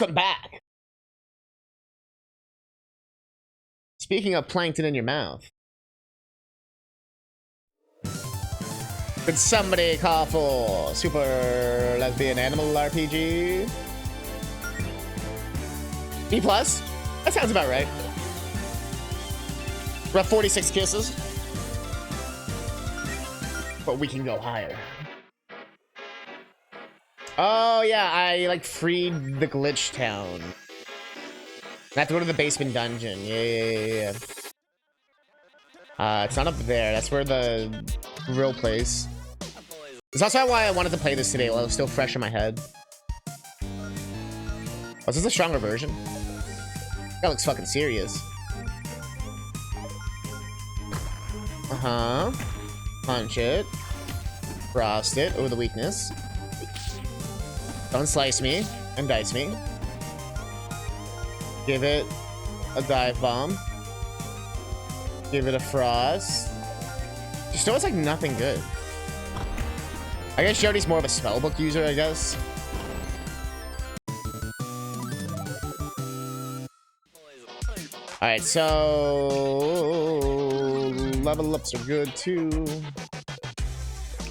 Welcome back. Speaking of plankton in your mouth. Could somebody call for Super Lesbian Animal RPG? B+? That sounds about right. We're at 46 kisses. But we can go higher. Oh yeah, I like freed the glitch town. I have to go to the basement dungeon. Yeah. It's not up there. That's where the real place. That's also why I wanted to play this today while it was still fresh in my head. Oh, is this a stronger version? That looks fucking serious. Uh-huh. Punch it. Frost it. Oh, the weakness. Don't slice me and dice me. Give it a dive bomb. Give it a frost. She still has like nothing good. I guess Jody's more of a spellbook user, I guess. Alright, so level ups are good too.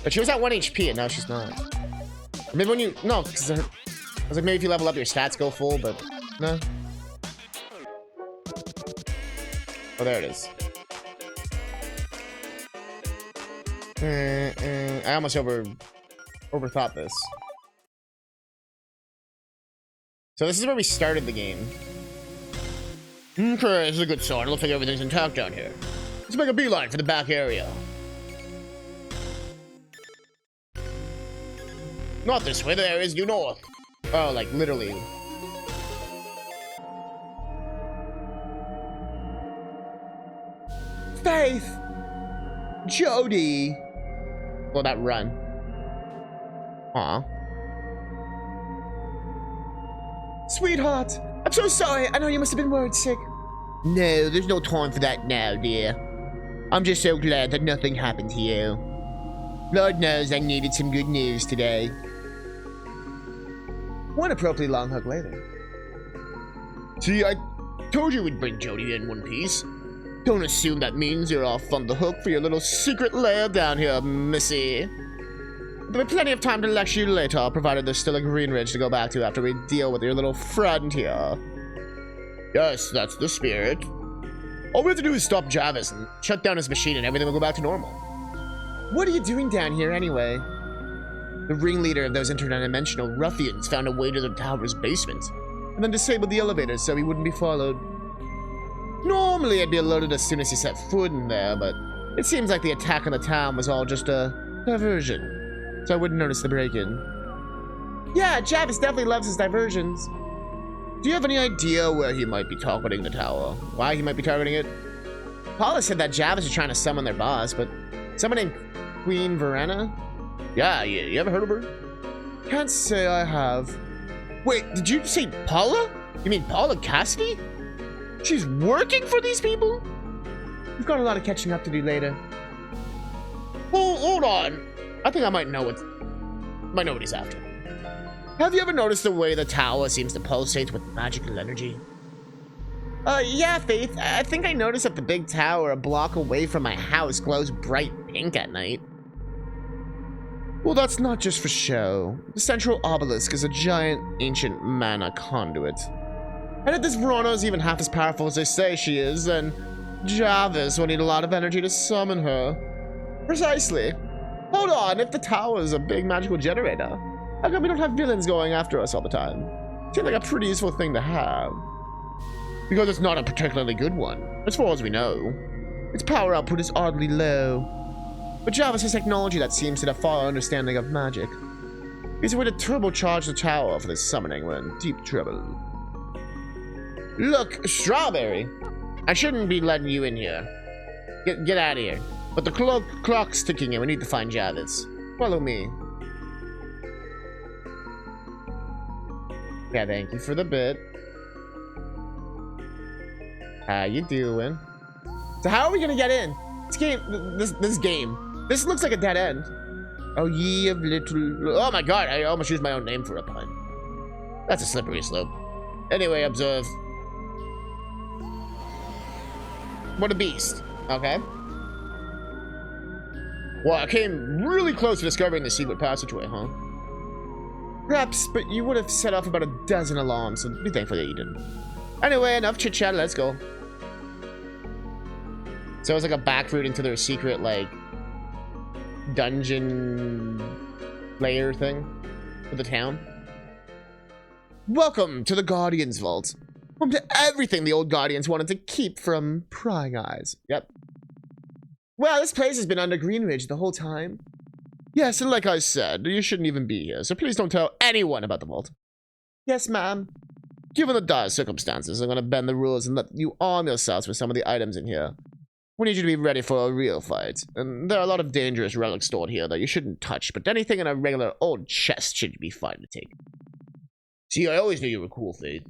But she was at 1 HP and now she's not. I mean, when you no, because I was like maybe if you level up your stats go full, but no. Oh, there it is. I almost overthought this. So this is where we started the game. Okay, this is a good start. It looks like everything's intact down here. Let's make a beeline for the back area. Not this way, the area is due north. Oh, like literally. Faith! Jody! Well, that run. Aw. Sweetheart! I'm so sorry! I know you must have been worried sick. No, there's no time for that now, dear. I'm just so glad that nothing happened to you. Lord knows I needed some good news today. One appropriately long hug later. See, I told you we'd bring Jody in one piece. Don't assume that means you're off on the hook for your little secret lair down here, missy. There'll be plenty of time to lecture you later, provided there's still a Green Ridge to go back to after we deal with your little friend here. Yes, that's the spirit. All we have to do is stop Jarvis and shut down his machine and everything will go back to normal. What are you doing down here anyway? The ringleader of those interdimensional ruffians found a way to the tower's basement, and then disabled the elevators so he wouldn't be followed. Normally I'd be alerted as soon as he set foot in there, but it seems like the attack on the town was all just a diversion, so I wouldn't notice the break-in. Yeah, Jarvis definitely loves his diversions. Do you have any idea where he might be targeting the tower? Why he might be targeting it? Paula said that Jarvis is trying to summon their boss, but someone named Queen Verena? Yeah, you ever heard of her? Can't say I have. Wait, did you say Paula? You mean Paula Cassidy? She's working for these people? We've got a lot of catching up to do later. Oh, hold on. I think I might know what he's after. Have you ever noticed the way the tower seems to pulsate with magical energy? Yeah, Faith. I think I noticed that the big tower a block away from my house glows bright pink at night. Well, that's not just for show. The central obelisk is a giant ancient mana conduit. And if this Verona is even half as powerful as they say she is, then Jarvis will need a lot of energy to summon her. Precisely. Hold on, if the tower is a big magical generator, how come we don't have villains going after us all the time? Seems like a pretty useful thing to have. Because it's not a particularly good one, as far as we know. Its power output is oddly low. But Jarvis has technology that seems to have far understanding of magic. He's a way to turbocharge the tower for this summoning when in deep trouble. Look, Strawberry! I shouldn't be letting you in here. Get out of here. But the clock's ticking and we need to find Jarvis. Follow me. Yeah, thank you for the bit. How you doing? So how are we gonna get in? This game. This looks like a dead end. Oh, ye of little... Oh my god, I almost used my own name for a pun. That's a slippery slope. Anyway, observe. What a beast. Okay. Well, I came really close to discovering the secret passageway, huh? Perhaps, but you would have set off about a dozen alarms, so be thankful that you didn't. Anyway, enough chit-chat, let's go. So it's like a back route into their secret, like, dungeon layer thing for the town. Welcome to the Guardian's Vault. Home to everything the old Guardians wanted to keep from prying eyes. Yep. Well, this place has been under Greenridge the whole time. Yes, and like I said, you shouldn't even be here, so please don't tell anyone about the vault. Yes, ma'am. Given the dire circumstances, I'm going to bend the rules and let you arm yourselves with some of the items in here. We need you to be ready for a real fight. And there are a lot of dangerous relics stored here that you shouldn't touch, but anything in a regular old chest should be fine to take. See, I always knew you were cool, Faith.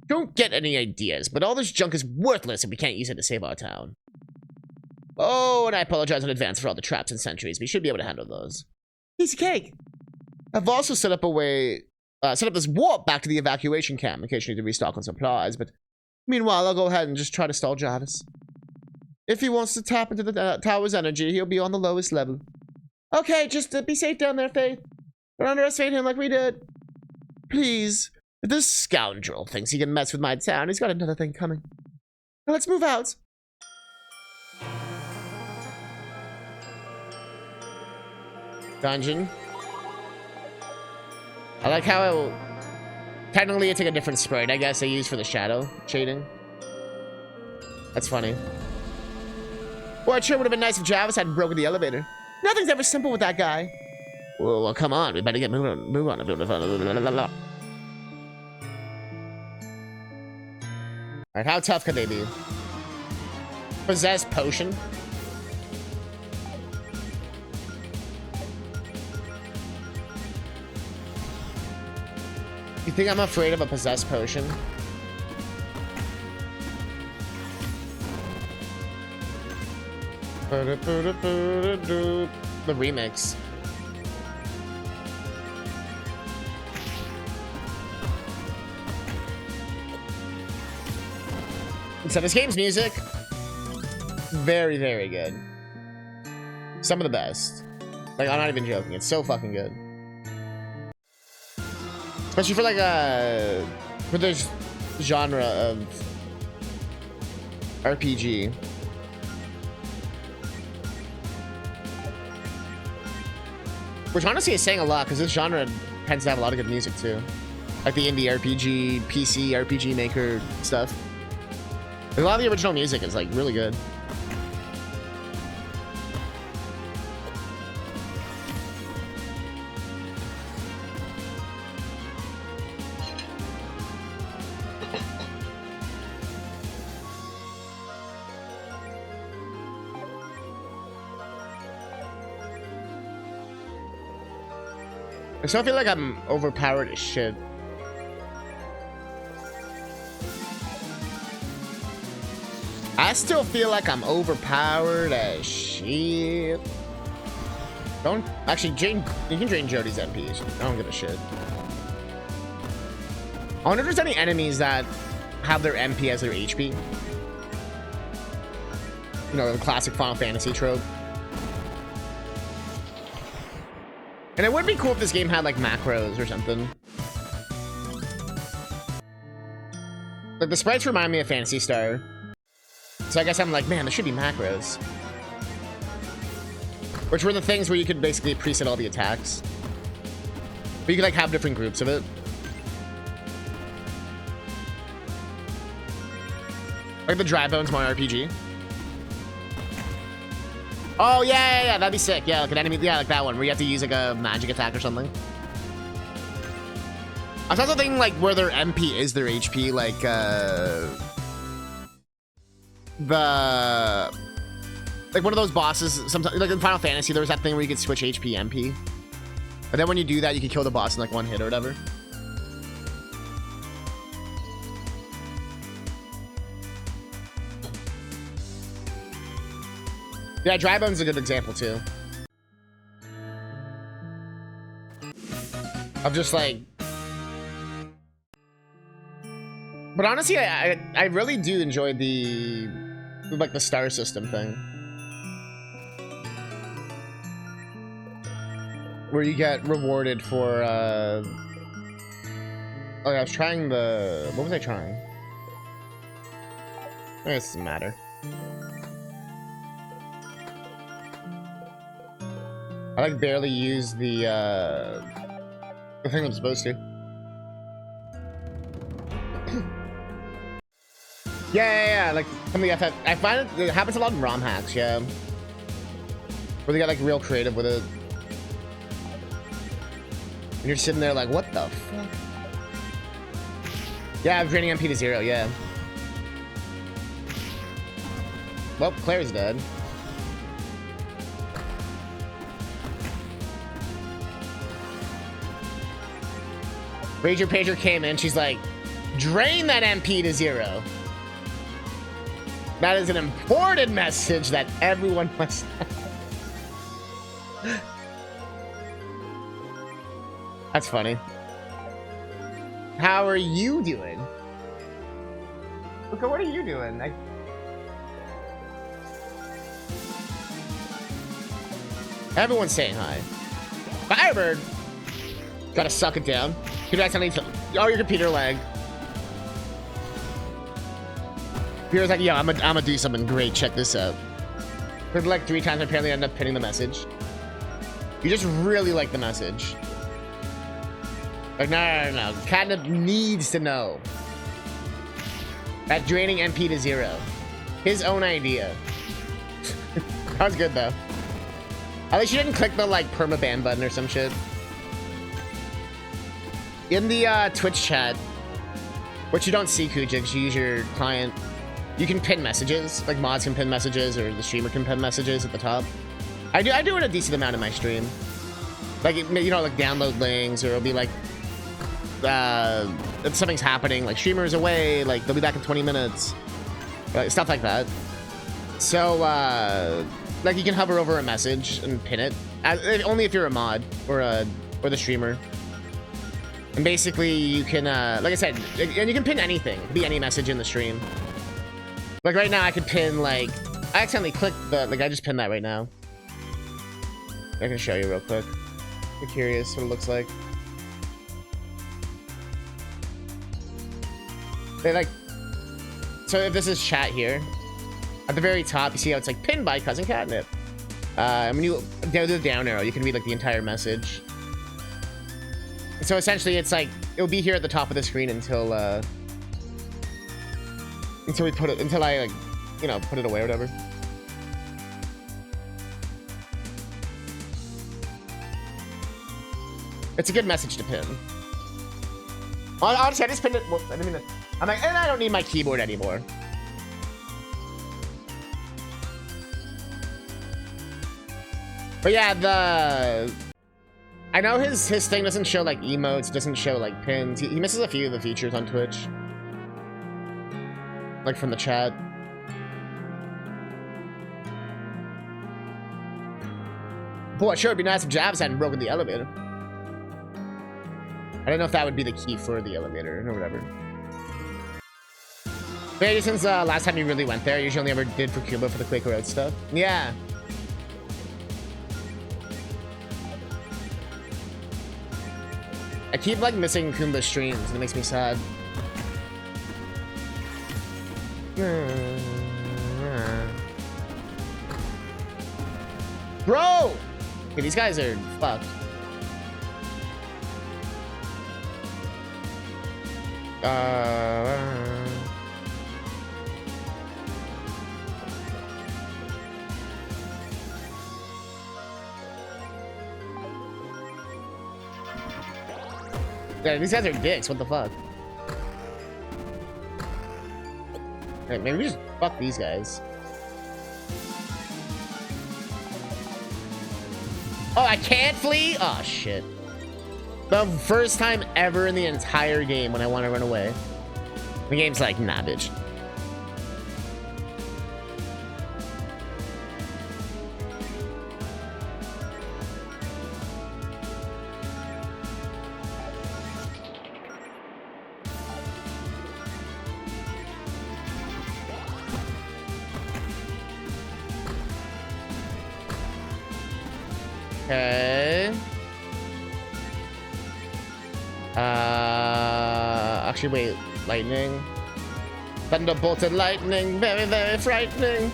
Don't get any ideas, but all this junk is worthless if we can't use it to save our town. Oh, and I apologize in advance for all the traps and sentries. We should be able to handle those. Piece of cake. I've also set up this warp back to the evacuation camp in case you need to restock on supplies, but meanwhile, I'll go ahead and just try to stall Jarvis. If he wants to tap into the tower's energy, he'll be on the lowest level. Okay, just be safe down there, Faith. Don't underestimate him like we did. Please. If this scoundrel thinks he can mess with my town, he's got another thing coming. Now let's move out. Dungeon. I like how technically it's like a different sprite, I guess, they use for the shadow shading. That's funny. Well, it sure would have been nice if Jarvis hadn't broken the elevator. Nothing's ever simple with that guy. Well, come on, we better get move on. Alright, how tough could they be? Possessed potion? You think I'm afraid of a possessed potion? The remix. So this game's music, very, very good. Some of the best. Like, I'm not even joking. It's so fucking good. Especially for like for this genre of RPG. Which honestly is saying a lot, because this genre tends to have a lot of good music too. Like the indie RPG, PC, RPG Maker stuff. A lot of the original music is like really good. I still feel like I'm overpowered as shit. I still feel like I'm overpowered as shit. Don't actually, Jane. You can drain Jody's MPs. I don't give a shit. I wonder if there's any enemies that have their MP as their HP. You know, the classic Final Fantasy trope. And it would be cool if this game had like macros or something. Like the sprites remind me of Phantasy Star. So I guess I'm like, man, there should be macros. Which were the things where you could basically preset all the attacks. But you could like have different groups of it. Like the Dry Bones Mario RPG. Oh, yeah, that'd be sick. Yeah, like an enemy, yeah, like that one, where you have to use like a magic attack or something. I was also thinking like where their MP is their HP, like like one of those bosses, sometimes like in Final Fantasy, there was that thing where you could switch HP MP. But then when you do that, you can kill the boss in like one hit or whatever. Yeah, Dry Bones is a good example too. Of just like But honestly, I really do enjoy the like the star system thing, where you get rewarded for. Oh, I was trying the. What was I trying? I guess it doesn't matter. I like barely use the thing I'm supposed to. Yeah, like something I find it happens a lot in ROM hacks, yeah. Where they get like real creative with it. And you're sitting there like, what the fuck? Yeah, I'm draining MP to 0, yeah. Well, Claire's dead. Rager Pager came in, she's like, drain that MP to 0. That is an important message that everyone must have. That's funny. How are you doing? Luca, what are you doing? Everyone's saying hi. Firebird! Gotta suck it down. Congrats on oh, your computer lag. Here's like, yo, I'm gonna do something great. Check this out. Heard like 3 times, apparently I ended up pinning the message. You just really like the message. Like, no. Catnip needs to know that draining MP to 0. His own idea. That was good though. At least you didn't click the like permaban button or some shit. In the Twitch chat, which you don't see, Kuja, because you use your client, you can pin messages. Like mods can pin messages, or the streamer can pin messages at the top. I do it a decent amount in my stream. Like, you know, like download links, or it'll be like, if something's happening, like streamer's away, like they'll be back in 20 minutes. Stuff like that. So, like you can hover over a message and pin it. Only if you're a mod, or the streamer. And basically, you can, like I said, and you can pin anything. It could be any message in the stream. Like right now, I could pin, like, I accidentally clicked the, like I just pinned that right now. I can show you real quick. If you're curious what it looks like. They like, so if this is chat here, at the very top, you see how it's like pinned by CousinCatnip. And when you do the down arrow, you can read like the entire message. So essentially, it's like it'll be here at the top of the screen until we put it, until I like, you know, put it away or whatever. It's a good message to pin. Honestly, I just pinned it. Well, I didn't mean to, I'm like, and I don't need my keyboard anymore. But yeah, I know his thing doesn't show like emotes, doesn't show like pins. He misses a few of the features on Twitch. Like from the chat. Boy, sure, it'd be nice if Jabs hadn't broken the elevator. I don't know if that would be the key for the elevator or whatever. But yeah, since last time you really went there, I usually only ever did for Cuba for the Quaker Road stuff. Yeah. I keep like missing Kumba's streams and it makes me sad. Bro! Okay, these guys are fucked. Yeah, these guys are dicks. What the fuck? Hey, maybe we just fuck these guys. Oh, I can't flee? Oh, shit. The first time ever in the entire game when I want to run away. The game's like, nah, bitch. Okay. Actually, wait. Lightning. Thunderbolted lightning. Very, very frightening.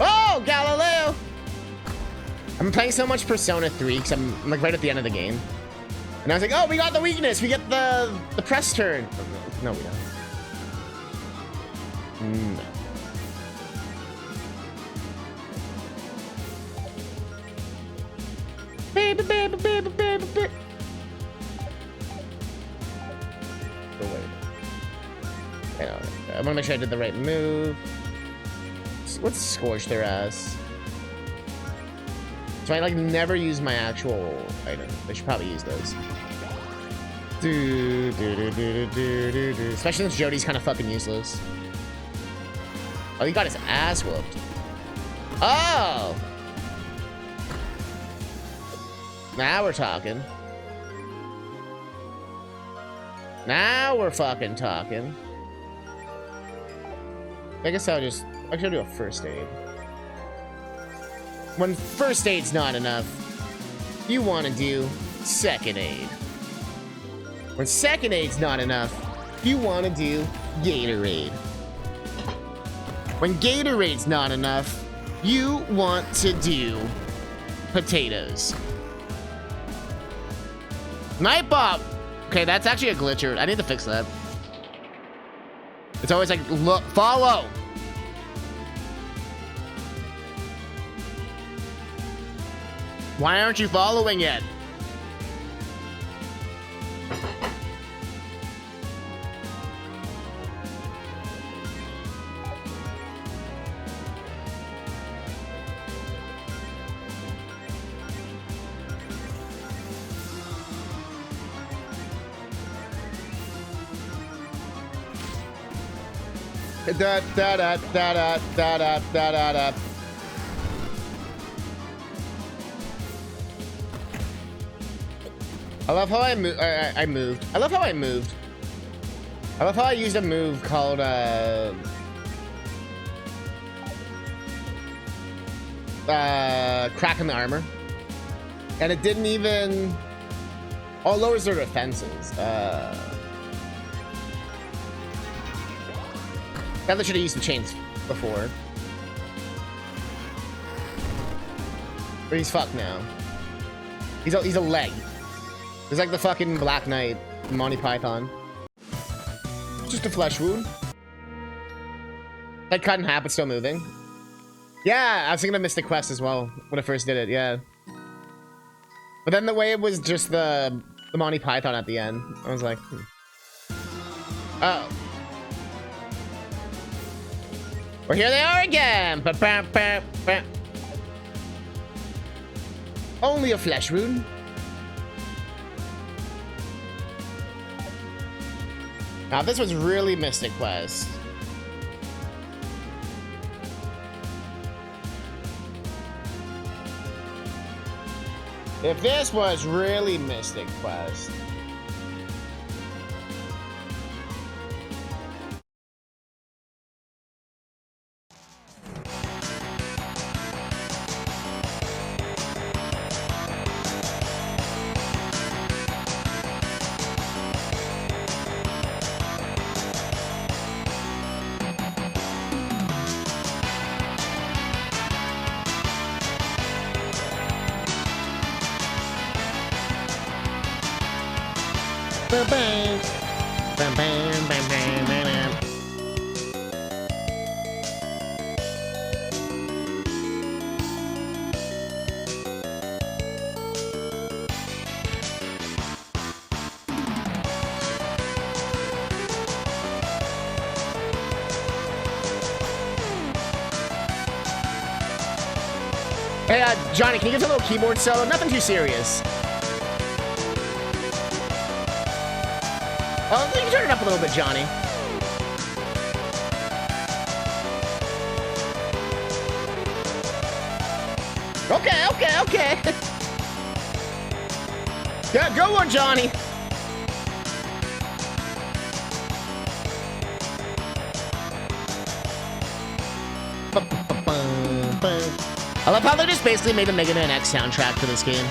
Oh, Galileo! I'm playing so much Persona 3 because I'm like right at the end of the game. And I was like, oh, we got the weakness. We get the press turn. No, we don't. No. Baby, baby, baby, baby, baby. Oh, wait. I want to make sure I did the right move. Let's scorch their ass. So I like never use my actual item. I should probably use those. Especially since Jody's kind of fucking useless. Oh, he got his ass whooped. Oh! Now we're talking. Now we're fucking talking. I guess I'll do a first aid. When first aid's not enough, you want to do second aid. When second aid's not enough, you want to do Gatorade. When Gatorade's not enough, you want to do potatoes. Nightbot! Okay, that's actually a glitcher. I need to fix that. It's always like, look, follow! Why aren't you following it? Da da da da da da da da da. I love how I moved. I love how I moved. I love how I used a move called crack in the armor, and it didn't even. Oh, it lowers their defenses. Probably should have used the chains before. But he's fucked now. He's a leg. He's like the fucking Black Knight, Monty Python. Just a flesh wound. Like cut in half, but still moving. Yeah, I was thinking of Mystic Quest as well when I first did it. Yeah. But then the way it was just the Monty Python at the end, I was like, oh. Well, here they are again. Only a flesh wound. Now, if this was really Mystic Quest. If this was really Mystic Quest. Hey, Johnny, can you give us a little keyboard solo? Nothing too serious. Oh, you can turn it up a little bit, Johnny. Okay. Yeah, go on, Johnny. I love how they just basically made a Mega Man X soundtrack for this game.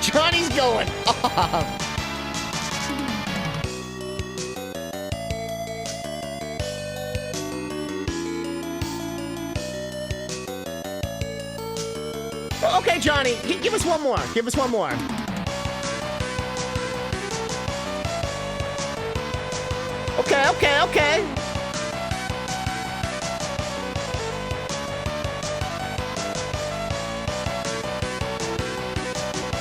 Johnny's going off. Okay, Johnny, give us one more. Give us one more. Okay, okay, okay.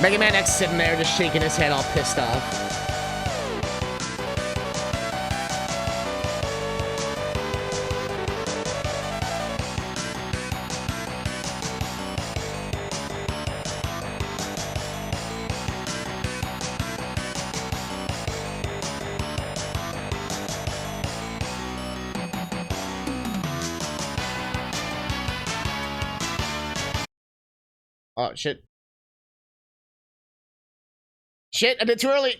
Mega Man X sitting there just shaking his head all pissed off. Oh, shit. Shit, a bit too early.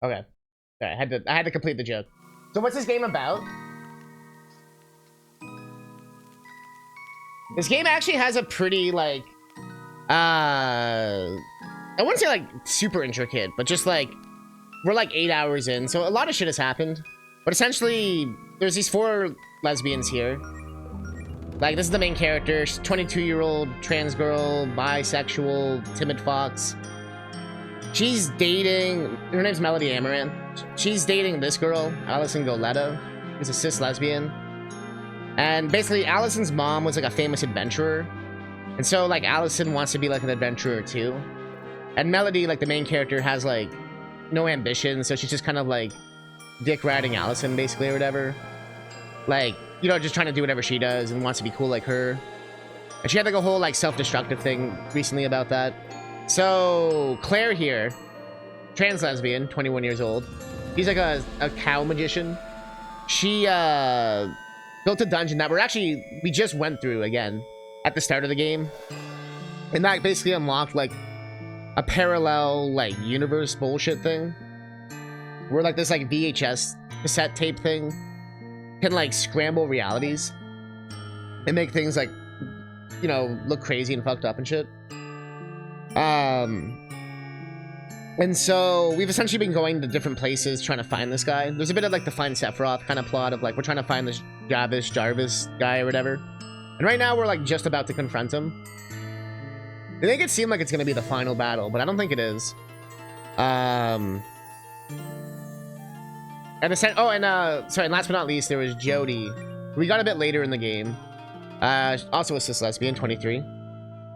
Okay. I had to complete the joke. So what's this game about? This game actually has a pretty, like, I wouldn't say, like, super intricate, but just, like, we're, like, 8 hours in, so a lot of shit has happened. But essentially, there's these 4 lesbians here. Like, this is the main character. She's a 22-year-old trans girl, bisexual, timid fox. She's dating... Her name's Melody Amaranth. She's dating this girl, Allison Goleta, who's a cis lesbian. And basically, Allison's mom was, like, a famous adventurer. And so, like, Allison wants to be, like, an adventurer, too. And Melody, like, the main character, has, like, no ambition, so she's just kind of, like, dick-riding Allison, basically, or whatever. Like, you know, just trying to do whatever she does and wants to be cool like her. And she had, like, a whole, like, self-destructive thing recently about that. So, Claire here, trans lesbian, 21 years old. She's, like, a cow magician. She, built a dungeon that we just went through again at the start of the game. And that basically unlocked, like, a parallel, like, universe bullshit thing. Where, like, this, like, VHS cassette tape thing can, like, scramble realities. And make things, like, you know, look crazy and fucked up and shit. And so, we've essentially been going to different places trying to find this guy. There's a bit of, like, the Find Sephiroth kind of plot of, like, we're trying to find this Jarvis guy or whatever. And right now, we're, like, just about to confront him. They make it seem like it's gonna be the final battle, but I don't think it is. And sorry, and last but not least, there was Jody. We got a bit later in the game. Also a cis lesbian, 23.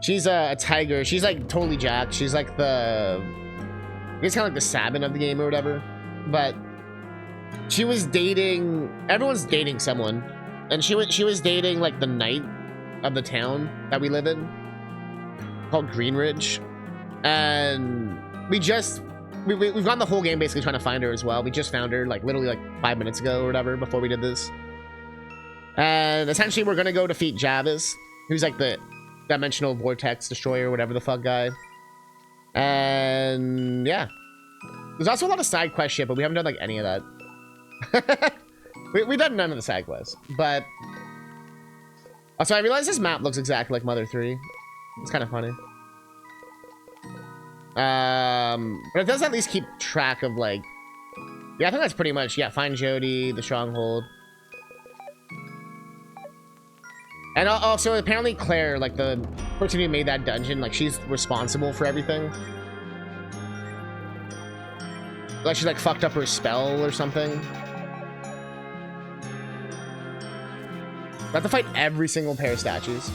She's a tiger. She's, like, totally jacked. She's, like, it's kind of like the Sabin of the game or whatever. But she was dating... Everyone's dating someone. And she was dating, like, the knight of the town that we live in, called Greenridge. And we've gone the whole game basically trying to find her as well. We just found her, like, literally, like, 5 minutes ago or whatever, before we did this. And essentially, we're gonna go defeat Jarvis, who's, like, the dimensional vortex destroyer, whatever the fuck guy. And yeah, there's also a lot of side quest shit, but we haven't done, like, any of that. We've done none of the side quests, but also I realize this map looks exactly like Mother 3. It's kind of funny. But it does at least keep track of, like, yeah, I think that's pretty much, yeah, find Jody, the stronghold. And also, apparently Claire, like, the person who made that dungeon, like, she's responsible for everything. Like, she, like, fucked up her spell or something. I have to fight every single pair of statues.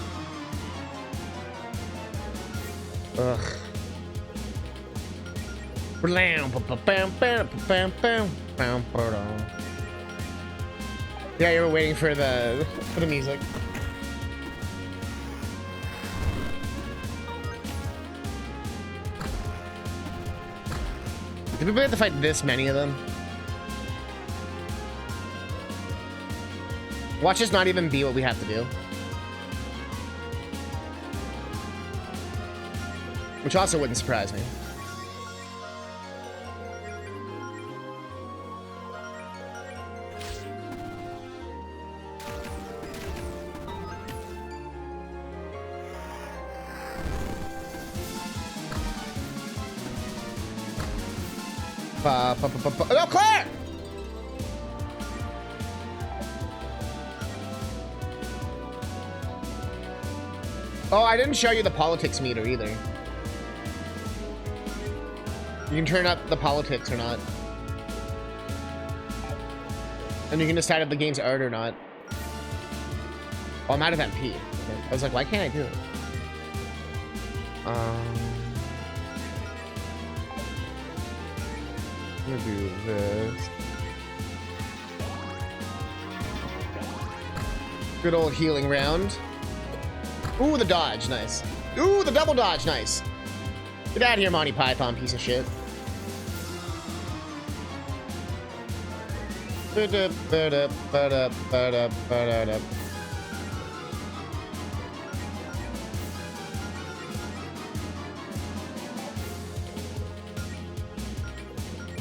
Ugh. Yeah, you were waiting for the music. Did we have to fight this many of them? Watch us not even be what we have to do. Which also wouldn't surprise me. Oh, Claire! Oh, I didn't show you the politics meter either. You can turn up the politics or not. And you can decide if the game's art or not. Oh, I'm out of MP. I was like, why can't I do it? I'm gonna do this. Good old healing round. Ooh, the dodge, nice. Ooh, the double dodge, nice. Get out of here, Monty Python, piece of shit.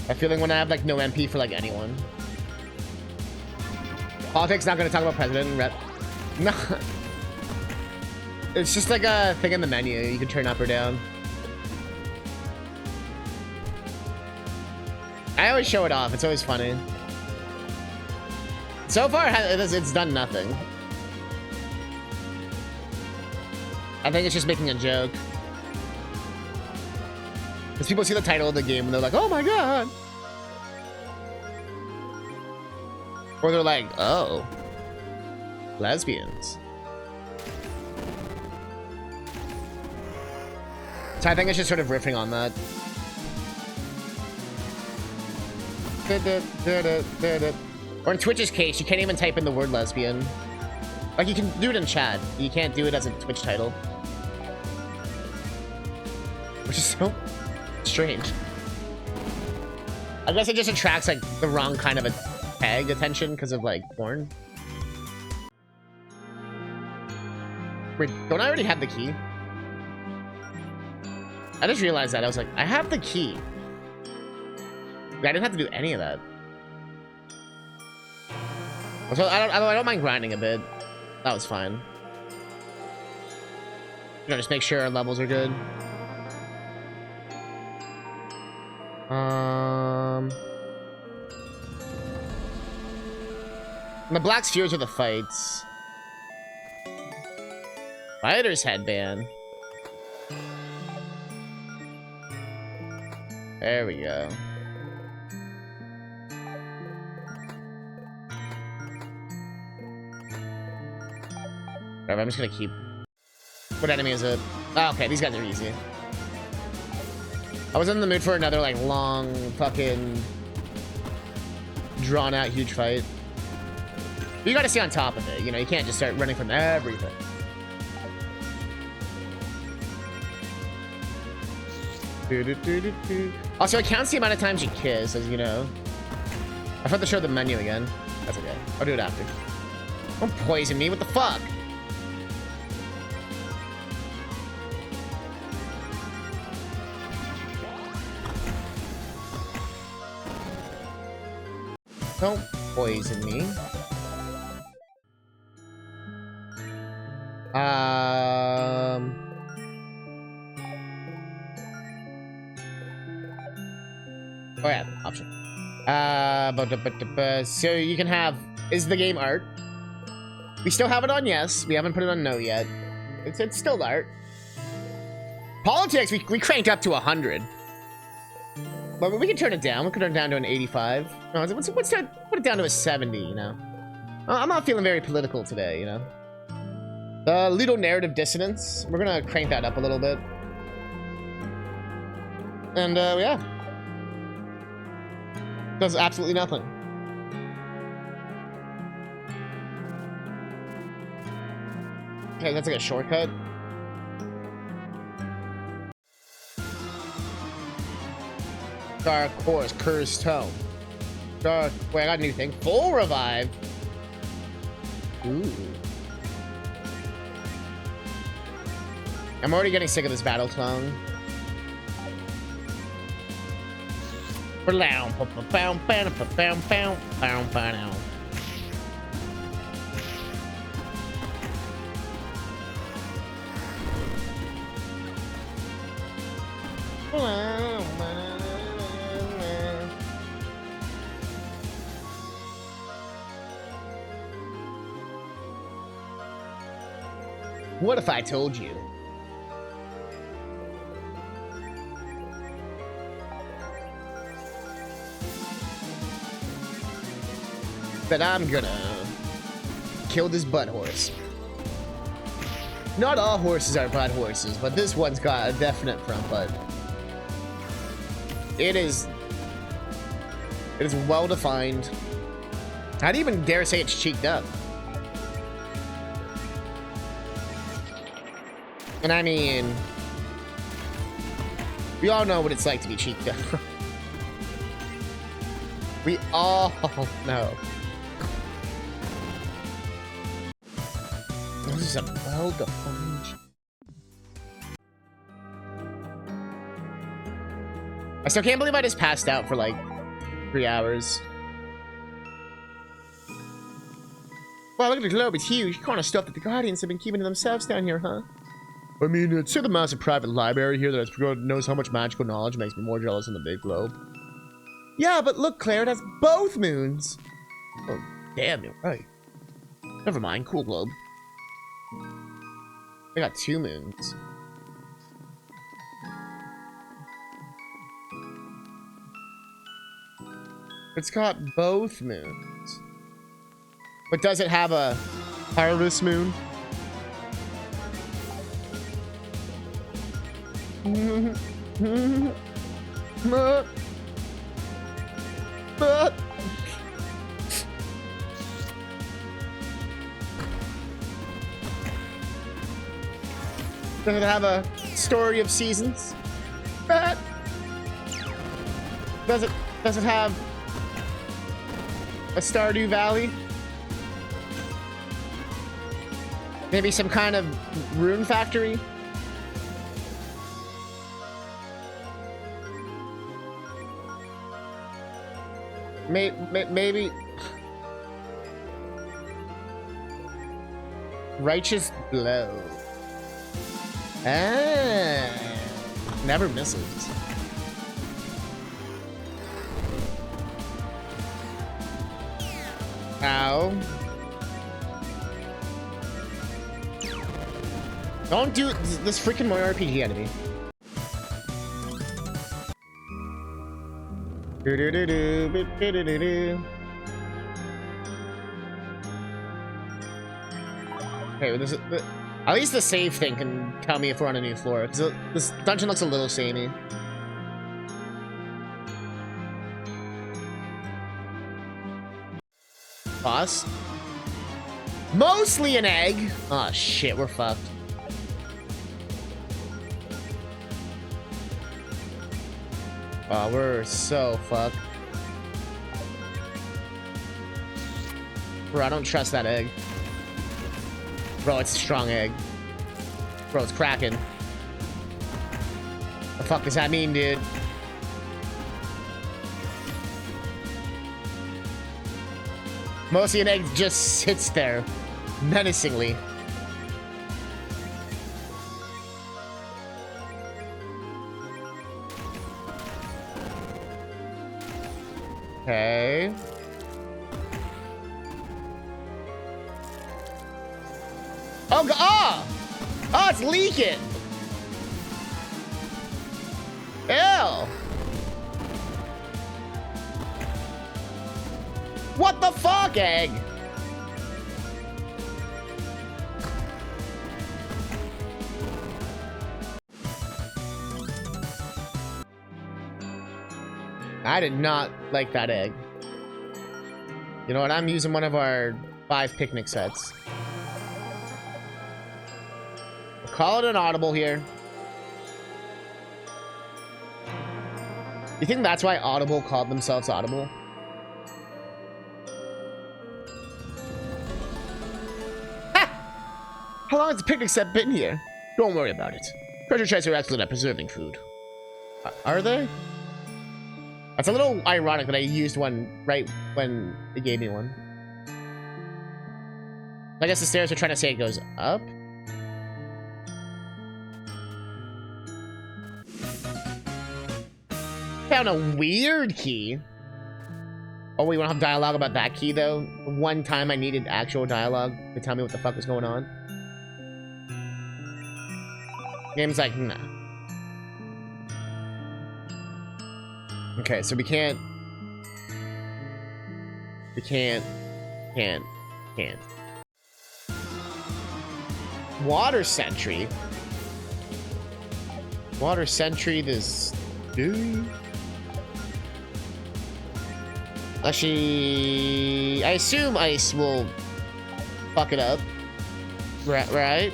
I'm feeling when I have like no MP for like anyone. Politics not gonna talk about president and rep. No. It's just like a thing in the menu. You can turn up or down. I always show it off. It's always funny. So far, it's done nothing. I think it's just making a joke. Because people see the title of the game and they're like, oh my god! Or they're like, oh, lesbians. So I think it's just sort of riffing on that. Or in Twitch's case, you can't even type in the word lesbian. Like, you can do it in chat. You can't do it as a Twitch title. Which is so strange. I guess it just attracts, like, the wrong kind of a tag attention because of, like, porn. Wait, don't I already have the key? I just realized that. I was like, I have the key. I didn't have to do any of that. So I don't mind grinding a bit. That was fine. You know, just make sure our levels are good. The black spheres are the fights. Fighter's headband. There we go. Alright, I'm just gonna keep... What enemy is it? Oh, okay, these guys are easy. I was in the mood for another, like, long, fucking... drawn-out, huge fight. But you gotta stay on top of it, you know? You can't just start running from everything. Also, it counts the amount of times you kiss, as you know. I forgot to show the menu again. That's okay. I'll do it after. Don't poison me, what the fuck? Don't poison me. Oh yeah, option. So you can have, is the game art? We still have it on yes. We haven't put it on no yet. It's still art. Politics, we cranked up to 100. But we can turn it down. We can turn it down to an 85. No, what's that? Put it down to a 70, you know? I'm not feeling very political today, you know? The little narrative dissonance. We're gonna crank that up a little bit. And, yeah. Does absolutely nothing. Okay, that's like a shortcut. Dark Horse, Cursed Tome. Dark... Wait, I got a new thing. Full Revive. Ooh. I'm already getting sick of this battle song. What if I told you that I'm gonna kill this butt horse? Not all horses are butt horses, but this one's got a definite front butt. It is well defined. I'd even dare say it's cheeked up. And I mean, we all know what it's like to be cheeked up. We all know. This is a well-defined. I still can't believe I just passed out for like 3 hours. Wow, look at the globe, it's huge. What kind of stuff that the Guardians have been keeping to themselves down here, huh? I mean, it's the massive private library here that knows how much magical knowledge makes me more jealous than the big globe. Yeah, but look, Claire, it has both moons. Oh, damn, you're right. Never mind, cool globe. I got 2 moons. It's got both moons. But does it have a harvest moon? Does it have a story of seasons? Does it have a Stardew Valley? Maybe some kind of rune factory? Maybe righteous blow. Ah, never misses. Ow. Don't do this freaking more RPG enemy. Okay, this is, at least the save thing can tell me if we're on a new floor, because this dungeon looks a little samey. Boss? Mostly an egg! Oh shit, we're fucked. Oh, we're so fucked. Bro, I don't trust that egg. Bro, it's a strong egg. Bro, it's cracking. The fuck does that mean, dude? Mostly an egg just sits there, menacingly. Okay. Oh, oh! Oh, it's leaking! Ew! What the fuck, egg? I did not like that egg. You know what? I'm using one of our 5 picnic sets. We'll call it an audible here. You think that's why Audible called themselves Audible? Ha! How long has the picnic set been here? Don't worry about it. Treasure chests are excellent at preserving food. Are they? That's a little ironic that I used one right when they gave me one. I guess the stairs are trying to say it goes up. Found a weird key. Oh, we want to have dialogue about that key, though? One time I needed actual dialogue to tell me what the fuck was going on. Game's like, nah. Okay, so we can't. We can't. Water Sentry. Water Sentry, this dude. Actually, I assume ice will fuck it up. Right?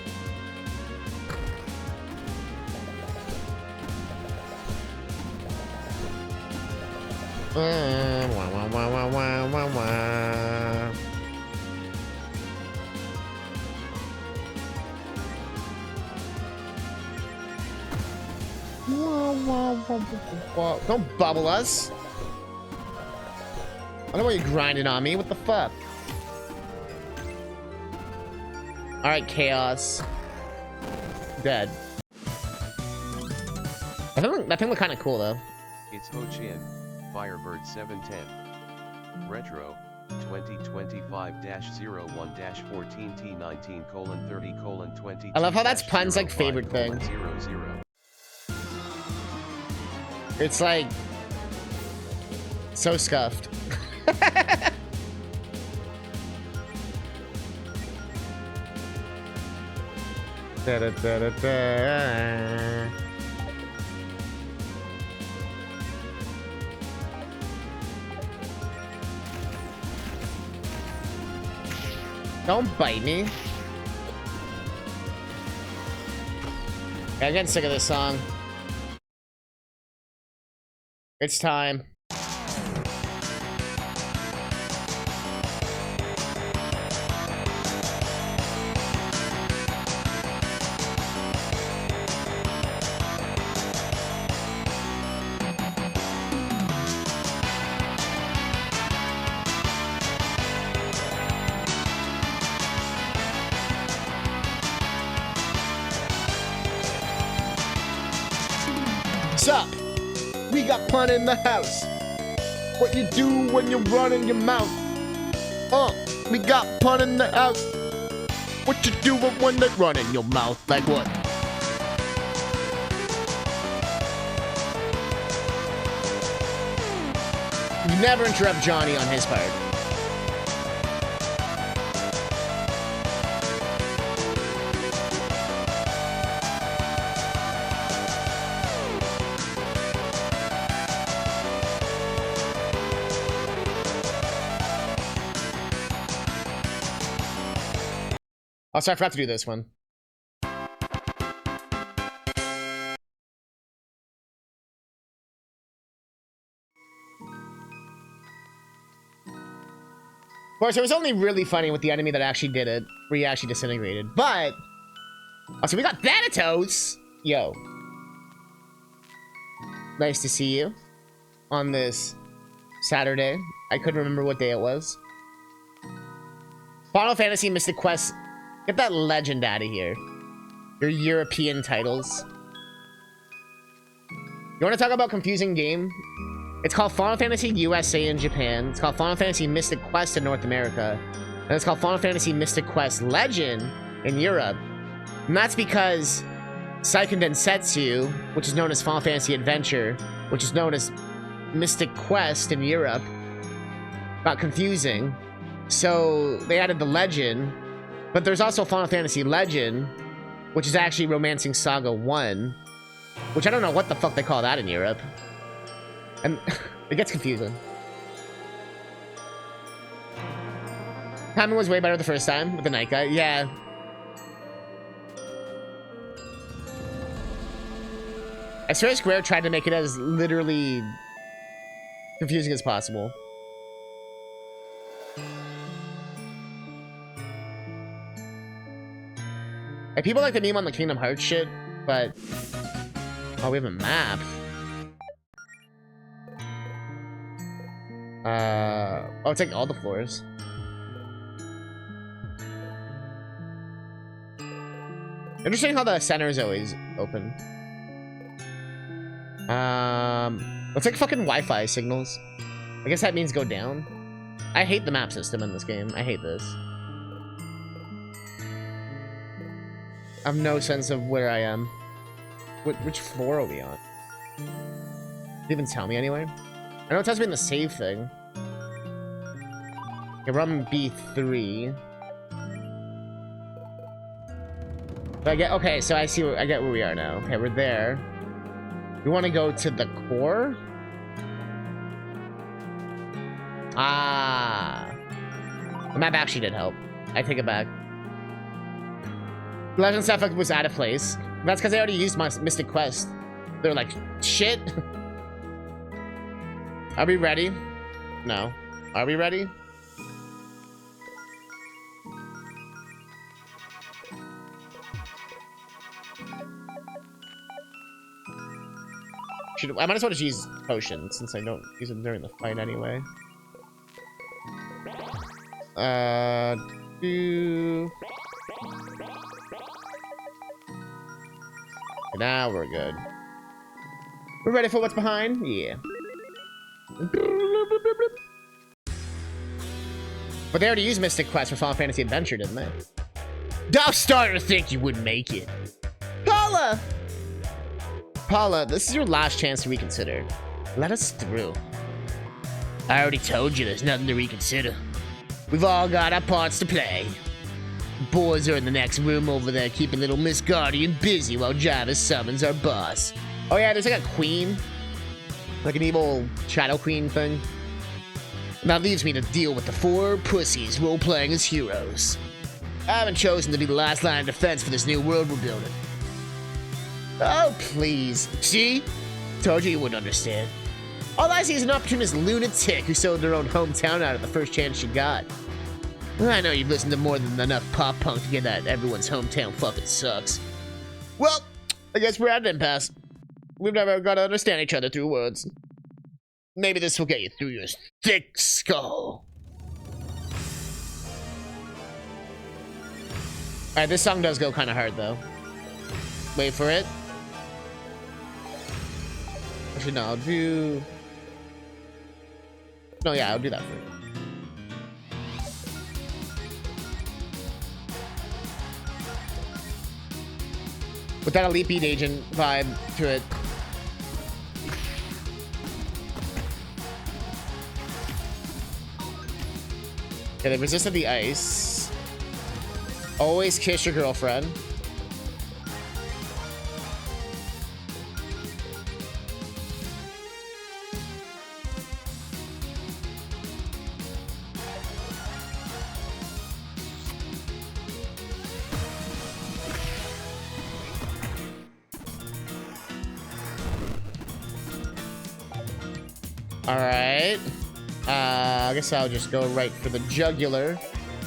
Don't bubble us. I don't know why you're grinding on me. What the fuck? Alright, Chaos. Dead. That thing looked kind of cool, though. It's Ho Chin, Firebird 710. Retro, 2025-01-14T19:30:20. I love how that's Pun's, like, favorite thing. 00. It's like... so scuffed. Da, da, da, da, da. Don't bite me. I'm getting sick of this song. It's time. Sup? We got Pun in the house. What you do when you run in your mouth? We got Pun in the house. What you do when they run in your mouth? Like what? You never interrupt Johnny on his part. Oh, sorry, I forgot to do this one. Of course, it was only really funny with the enemy that actually did it, where he actually disintegrated. But, oh, so we got Thanatos. Yo, nice to see you on this Saturday. I couldn't remember what day it was. Final Fantasy Mystic Quest. Get that legend out of here. Your European titles. You want to talk about confusing game? It's called Final Fantasy USA in Japan. It's called Final Fantasy Mystic Quest in North America. And it's called Final Fantasy Mystic Quest Legend in Europe. And that's because Seiken Densetsu, which is known as Final Fantasy Adventure, which is known as Mystic Quest in Europe, got confusing. So they added the Legend. But there's also Final Fantasy Legend, which is actually Romancing Saga 1, which I don't know what the fuck they call that in Europe. And it gets confusing. Timing was way better the first time with the night guy. Yeah. I swear Square tried to make it as literally confusing as possible. Like, people like the meme on the Kingdom Hearts shit, but... Oh, we have a map. Oh, it's like all the floors. Interesting how the center is always open. Looks like fucking Wi-Fi signals. I guess that means go down. I hate the map system in this game. I hate this. I have no sense of where I am. Which floor are we on? Did it even tell me anyway? I know it tells me in the save thing. Okay, we're on B3. But I get, okay, so I see, I get where we are now. Okay, we're there. We want to go to the core? Ah. The map actually did help. I take it back. Legend stuff was out of place. That's because I already used my Mystic Quest. They're like, shit. Are we ready? No. Are we ready? I might as well just use potions since I don't use them during the fight anyway. Now we're good. We're ready for what's behind? Yeah. But they already used Mystic Quest for Final Fantasy Adventure, didn't they? I'm starting to think you wouldn't make it. Paula! Paula, this is your last chance to reconsider. Let us through. I already told you there's nothing to reconsider. We've all got our parts to play. The boys are in the next room over there keeping little Miss Guardian busy while Java summons our boss. Oh yeah, there's like a queen. Like an evil shadow queen thing. And that leaves me to deal with the 4 pussies role-playing as heroes. I haven't chosen to be the last line of defense for this new world we're building. Oh, please. See? Told you wouldn't understand. All I see is an opportunist lunatic who sold their own hometown out of the first chance she got. I know you've listened to more than enough pop punk to get that everyone's hometown fucking sucks. Well, I guess we're at an impasse. We've never got to understand each other through words. Maybe this will get you through your thick skull. Alright, this song does go kind of hard, though. Wait for it. Actually, no, I'll do... No, yeah, I'll do that for you. With that Elite Beat Agent vibe to it. Okay, they resisted the ice. Always kiss your girlfriend. Alright. I guess I'll just go right for the jugular.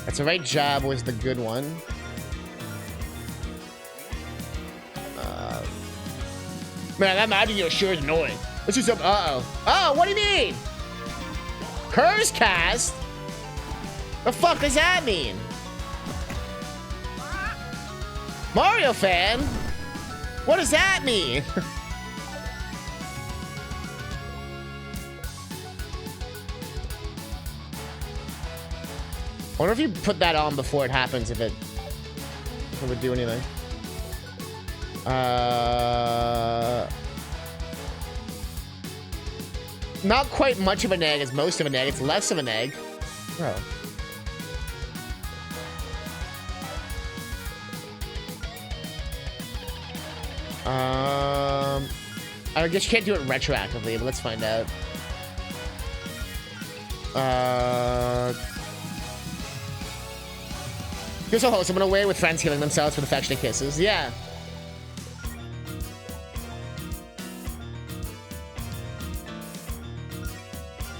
That's the right jab was the good one. Man, that magic sure is annoying. Let's do some. Uh-oh. Oh, what do you mean? Curse cast? The fuck does that mean? Mario fan? What does that mean? I wonder if you put that on before it happens, if it would do anything. Not quite much of an egg. It's most of an egg. It's less of an egg. Bro. I guess you can't do it retroactively, but let's find out. You're so wholesome. When away with friends healing themselves with affectionate kisses. Yeah.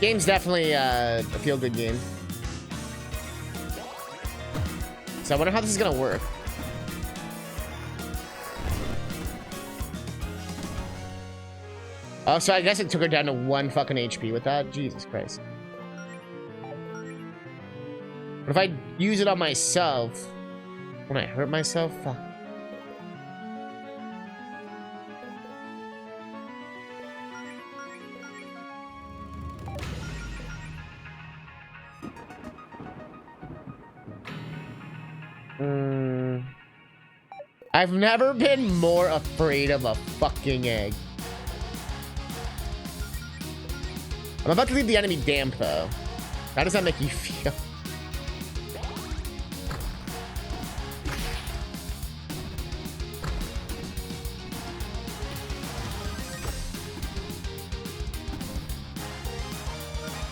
Game's definitely a feel-good game. So I wonder how this is gonna work. Oh, so I guess it took her down to 1 fucking HP with that? Jesus Christ. But if I use it on myself... When I hurt myself? Fuck. I've never been more afraid of a fucking egg. I'm about to leave the enemy damp, though. How does that make you feel?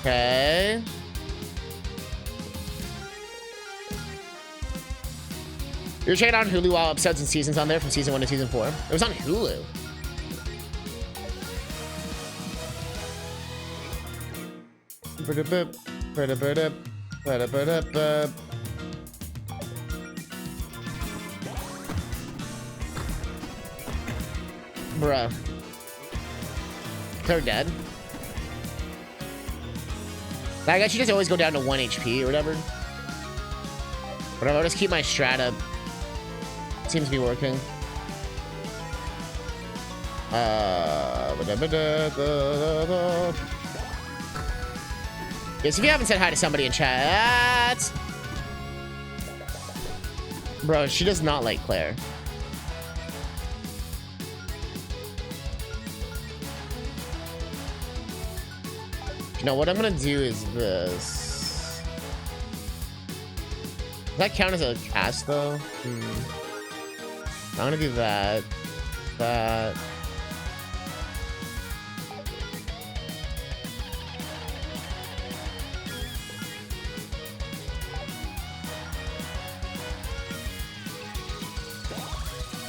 Okay. You're checking out on Hulu while episodes and seasons on there from season 1 to season 4. It was on Hulu. Bruh. They're dead. I guess you just always go down to 1 HP or whatever. Whatever, I'll just keep my strat up. Seems to be working. Yes, if you haven't said hi to somebody in chat. Bro, she does not like Claire. You know, what I'm gonna do is this. Does that count as a cast, though? I'm gonna do that. That.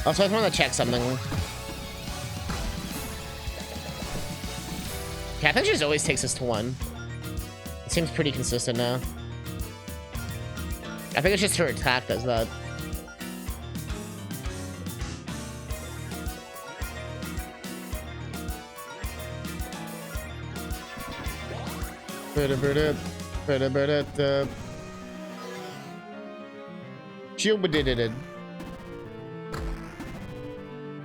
Also, I just want to check something. Okay, I think she just always takes us to 1. It seems pretty consistent now. I think it's just her attack does that.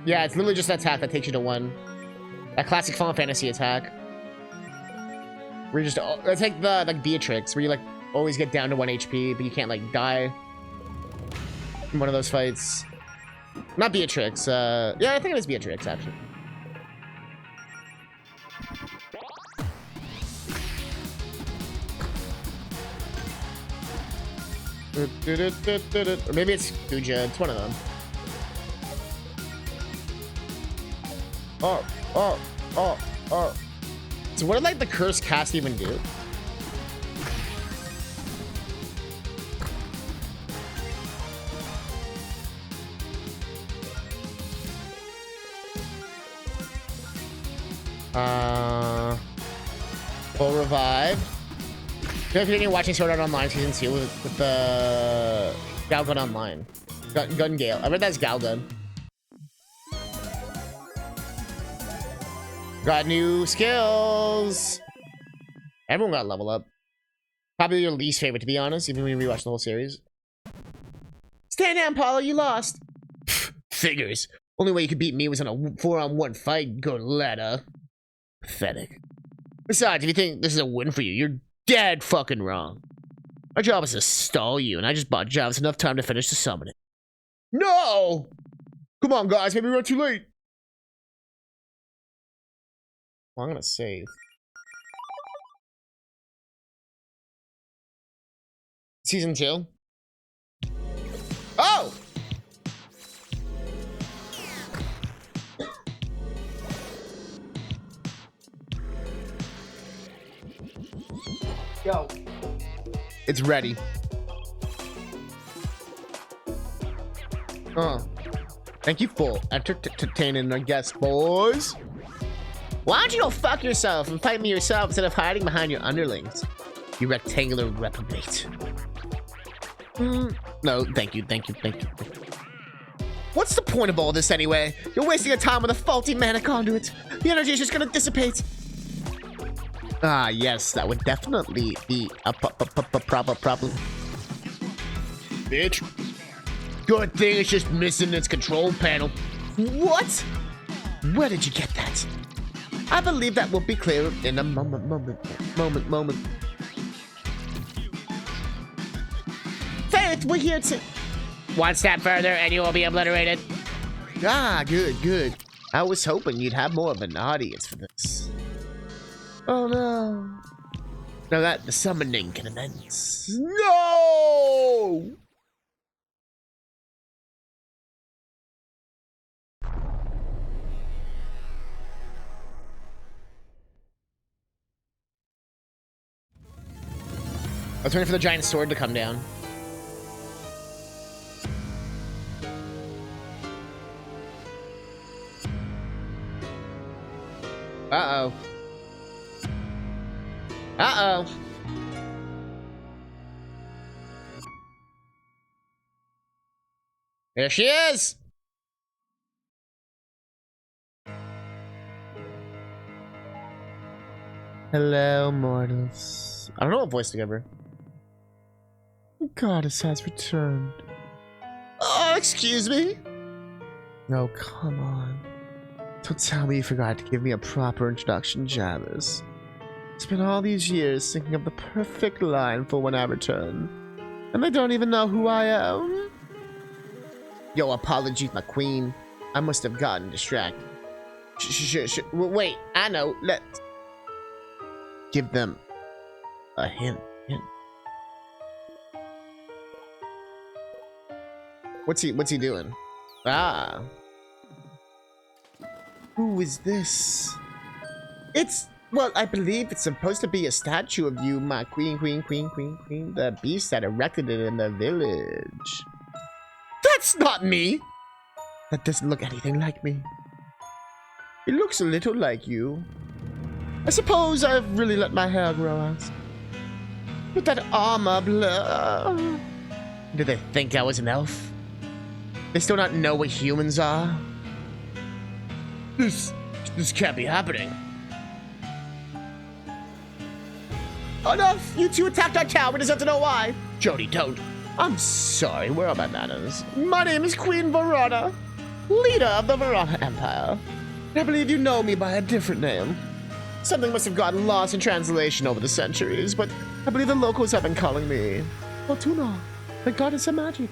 Yeah, it's literally just that attack that takes you to 1. That classic Final Fantasy attack. Where you just, it's like the Beatrix, where you like always get down to 1 HP, but you can't like die in one of those fights. Not Beatrix. Yeah, I think it is Beatrix actually. Or maybe it's Guja. It's one of them. Oh. So what did like the curse cast even do? Full revive. If you're continuing watching Sword Art Online Season 2 with the Galgun Online. Gun Gale. I read that's Galgun. Got new skills. Everyone got level up. Probably your least favorite, to be honest, even when you rewatch the whole series. Stand down, Paulo. You lost. Figures. Only way you could beat me was in a 4-on-1 fight, Goletta. Pathetic. Besides, if you think this is a win for you, you're dead fucking wrong. My job is to stall you, and I just bought Jarvis enough time to finish the summoning. No! Come on, guys. Maybe we're too late. Well, I'm gonna save. Season 2. Oh! Yo. It's ready. Thank you for entertaining our guests, boys. Why don't you go fuck yourself and fight me yourself instead of hiding behind your underlings? You rectangular reprobate. No, thank you. What's the point of all this anyway? You're wasting your time with a faulty mana conduit. The energy is just gonna dissipate. Ah, yes, that would definitely be a problem. Bitch. Good thing it's just missing its control panel. What? Where did you get that? I believe that will be clear in a moment. Faith, we're here to... One step further and you will be obliterated. Ah, good, good. I was hoping you'd have more of an audience for this. Oh no. Now that the summoning can commence. No! I was waiting for the giant sword to come down. Uh-oh. Uh-oh. There she is! Hello, mortals. I don't know what voice to give her. The goddess has returned. Oh, excuse me? No, come on. Don't tell me you forgot to give me a proper introduction, Jabbers. It's been all these years thinking of the perfect line for when I return. And they don't even know who I am. Yo, apologies, my queen. I must have gotten distracted. Wait, I know. Let's give them a hint. What's he doing? Ah. Who is this? Well, I believe it's supposed to be a statue of you, my queen, the beast that erected it in the village. That's not me! That doesn't look anything like me. It looks a little like you. I suppose I've really let my hair grow out. But that armor blur. Did they think I was an elf? They still not know what humans are? This can't be happening. Enough! You two attacked our tower. We deserve to know why. Jody, don't. I'm sorry. Where are my manners? My name is Queen Verona, leader of the Verona Empire. I believe you know me by a different name. Something must have gotten lost in translation over the centuries, but I believe the locals have been calling me Fortuna, the goddess of magic.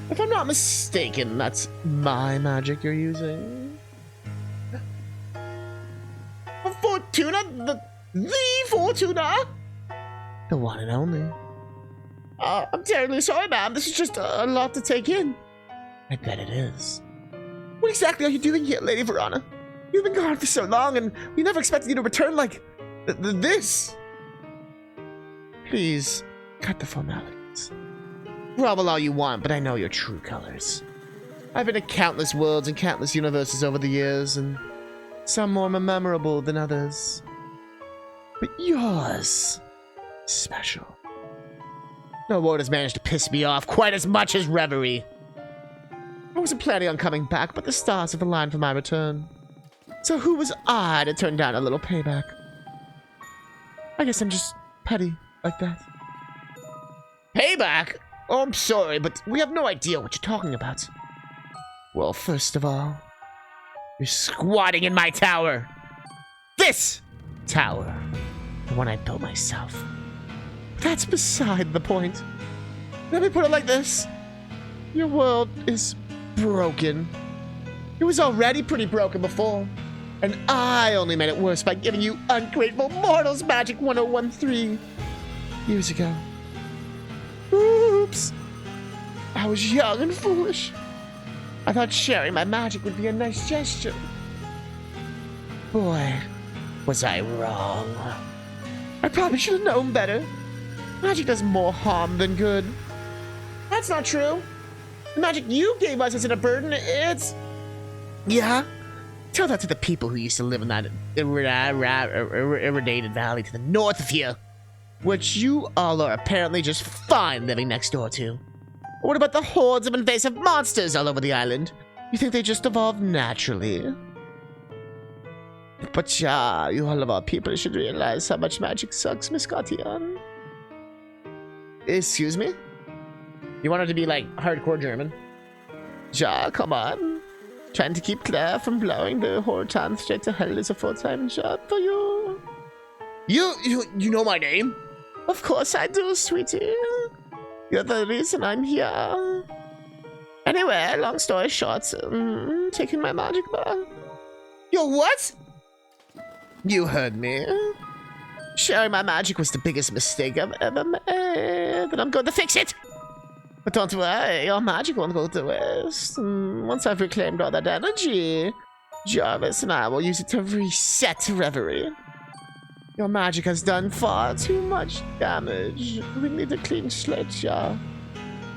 If I'm not mistaken, that's my magic you're using. Fortuna? The Fortuna? The one and only. I'm terribly sorry, ma'am. This is just a lot to take in. I bet it is. What exactly are you doing here, Lady Verona? You've been gone for so long, and we never expected you to return like this. Please, cut the formalities. Grovel all you want, but I know your true colors. I've been to countless worlds and countless universes over the years, and some more memorable than others. But yours, special. No word has managed to piss me off quite as much as Reverie. I wasn't planning on coming back, but the stars have aligned for my return. So who was I to turn down a little payback? I guess I'm just petty like that. Payback? Oh, I'm sorry, but we have no idea what you're talking about. Well, first of all, you're squatting in my tower. This tower. The one I built myself. That's beside the point. Let me put it like this. Your world is broken. It was already pretty broken before. And I only made it worse by giving you ungrateful mortals magic 1013 years ago. Oops. I was young and foolish. I thought sharing my magic would be a nice gesture. Boy, was I wrong. I probably should have known better. Magic does more harm than good. That's not true. The magic you gave us isn't a burden, it's... Yeah? Tell that to the people who used to live in that irradiated valley to the north of here, which you all are apparently just fine living next door to. What about the hordes of invasive monsters all over the island? You think they just evolved naturally? But yeah, you all of our people should realize how much magic sucks, Miss Gatian. Excuse me? You want her to be like hardcore German? Ja, come on. Trying to keep Claire from blowing the whole town straight to hell is a full-time job for you. You know my name? Of course I do, sweetie. You're the reason I'm here. Anyway, long story short, taking my magic back. Yo, what? You heard me. Sharing my magic was the biggest mistake I've ever made, and I'm going to fix it. But don't worry, your magic won't go to waste. Once I've reclaimed all that energy, Jarvis and I will use it to reset Reverie. Your magic has done far too much damage. We need a clean slate, Jar.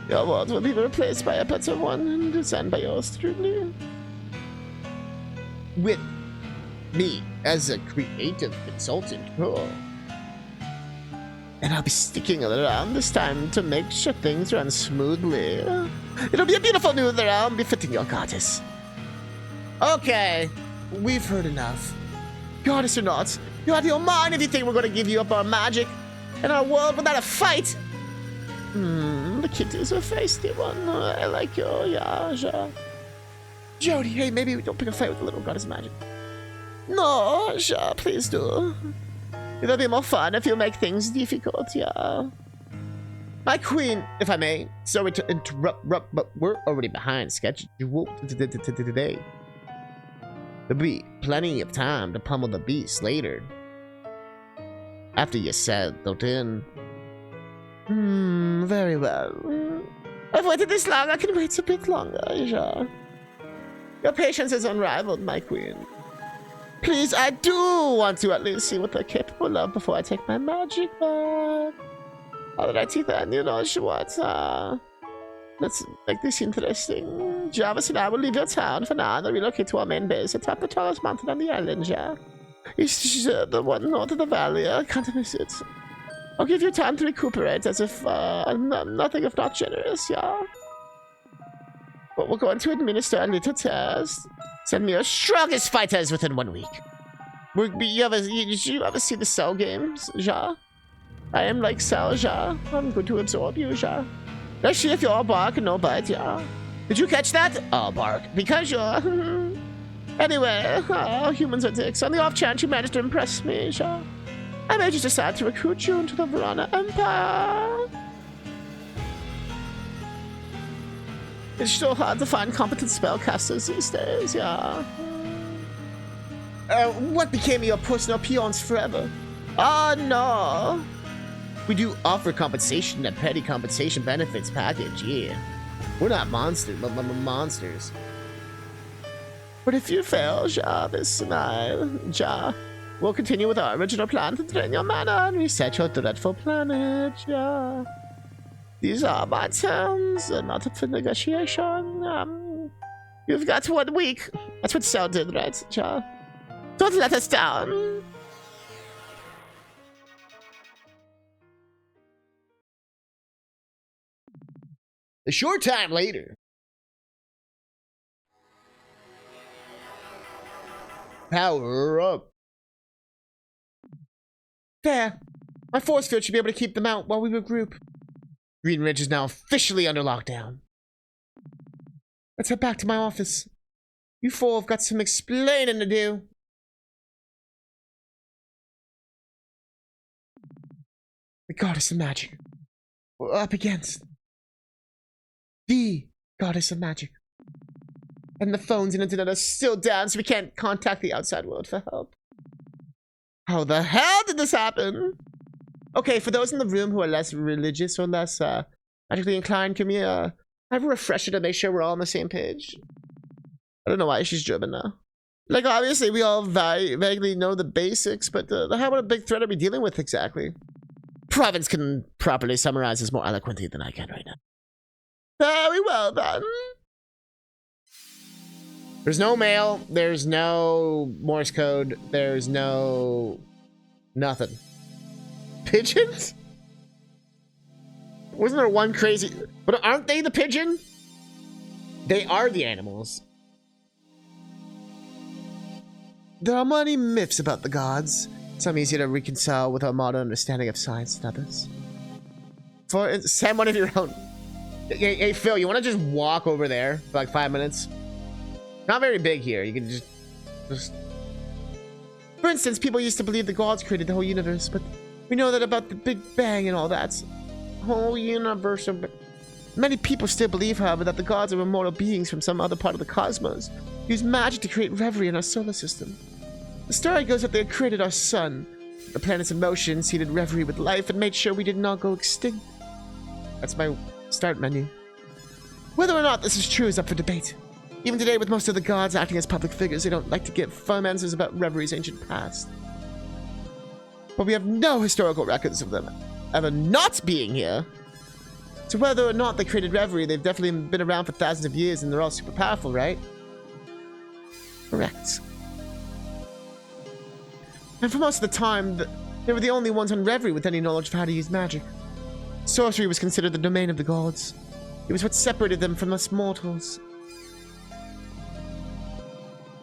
Your world will be replaced by a better one, and designed by yours truly. With me as a creative consultant, cool. And I'll be sticking around this time to make sure things run smoothly. It'll be a beautiful new realm befitting your goddess. Okay, we've heard enough. Goddess or not, you out of your mind if you think we're going to give you up our magic and our world without a fight. The kitty's a feisty one. I like you, yeah. Jody, hey, maybe we don't pick a fight with the little goddess magic. No, sure, please do. It'll be more fun if you make things difficult, yeah. My queen, if I may, sorry to interrupt, but we're already behind schedule today. There'll be plenty of time to pummel the beast later. After you settled in. Very well. I've waited this long, I can wait a bit longer, yeah. Your patience is unrivaled, my queen. Please, I do want to at least see what they're capable of before I take my magic back. Alrighty then, you know what, let's make this interesting. Jarvis and I will leave your town for now and relocate to our main base atop the tallest mountain on the island, yeah. It's the one north of the valley, I can't miss it. I'll give you time to recuperate as if, nothing if not generous, yeah. But we're going to administer a little test. Send me your strongest fighters within 1 week. You ever see the Cell games, Ja? I am like Cell, Ja. I'm going to absorb you, Ja. Let's see if you're all bark and no bite, yeah. Did you catch that? All bark. Because you're... Anyway, humans are dicks. On the off chance you managed to impress me, Ja, I may just decide to recruit you into the Verona Empire. It's so hard to find competent spellcasters these days, yeah. What became of your personal peons forever? Oh, no. We do offer compensation, a petty compensation benefits package, yeah. We're not monsters, but monsters. But if you fail, Jarvis and I, Ja, we'll continue with our original plan to drain your mana and reset your dreadful planet, ja. These are my terms, not up for negotiation. You've got 1 week. That's what Cell did, right, Ja? Don't let us down. A short time later. Power up. There. My force field should be able to keep them out while we regroup. Green Ridge is now officially under lockdown. Let's head back to my office. You four have got some explaining to do. The goddess of magic. We're up against the goddess of magic. And the phones and internet are still down, so we can't contact the outside world for help. How the hell did this happen? Okay, for those in the room who are less religious or less magically inclined, can we have a refresher to make sure we're all on the same page? I don't know why she's German now. Like, obviously, we all vaguely know the basics, but how about a big threat are we dealing with exactly? Province can properly summarize this more eloquently than I can right now. Very well, then. There's no mail, there's no Morse code, there's no... nothing. Pigeons? Wasn't there one crazy... But aren't they the pigeon? They are the animals. There are many myths about the gods. Some easier to reconcile with our modern understanding of science than others. Send one of your own. Hey, Phil, you want to just walk over there for like 5 minutes? Not very big here. You can just... For instance, people used to believe the gods created the whole universe, but we know that about the Big Bang and all that. Whole universe of... Many people still believe, however, that the gods are immortal beings from some other part of the cosmos, who use magic to create reverie in our solar system. The story goes that they created our sun. The planet's emotions seeded reverie with life and made sure we did not go extinct. That's my start menu. Whether or not this is true is up for debate. Even today, with most of the gods acting as public figures, they don't like to give firm answers about reverie's ancient past. But we have no historical records of them ever not being here. So whether or not they created reverie, they've definitely been around for thousands of years and they're all super powerful, right? Correct. And for most of the time, they were the only ones on reverie with any knowledge of how to use magic. Sorcery was considered the domain of the gods. It was what separated them from us mortals.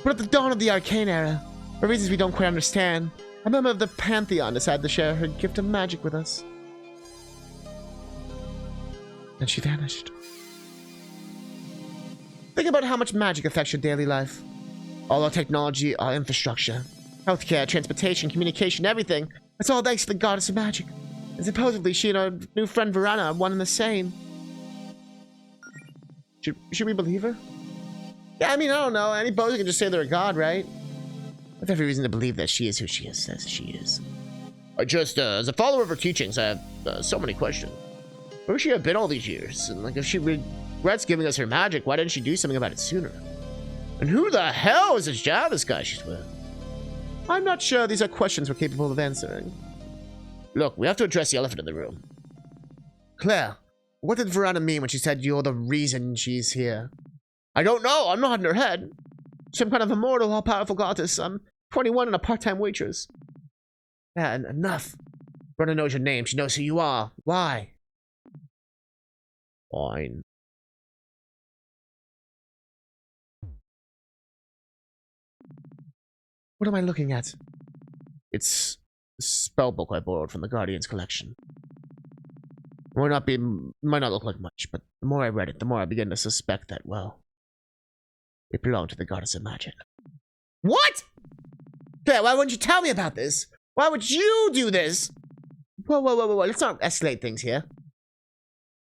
But at the dawn of the Arcane Era, for reasons we don't quite understand, a member of the Pantheon decided to share her gift of magic with us. And she vanished. Think about how much magic affects your daily life. All our technology, our infrastructure, healthcare, transportation, communication, everything. It's all thanks to the goddess of magic. And supposedly she and our new friend Verana are one and the same. Should we believe her? Yeah, I mean, I don't know. Any bozo can just say they're a god, right? I have every reason to believe that she is who she is, says she is. I just, as a follower of her teachings, I have so many questions. Where would she have been all these years? And like, if she regrets giving us her magic, why didn't she do something about it sooner? And who the hell is this Javis guy she's with? I'm not sure these are questions we're capable of answering. Look, we have to address the elephant in the room. Claire, what did Verana mean when she said you're the reason she's here? I don't know. I'm not in her head. Some kind of immortal, all-powerful goddess. I'm 21 and a part-time waitress. Yeah, enough. Verana knows your name. She knows who you are. Why? Fine. What am I looking at? It's a spell book I borrowed from the Guardian's collection. Might not look like much, but the more I read it, the more I begin to suspect that, well, it belonged to the goddess of magic. What? Okay, why wouldn't you tell me about this? Why would you do this? Whoa, let's not escalate things here.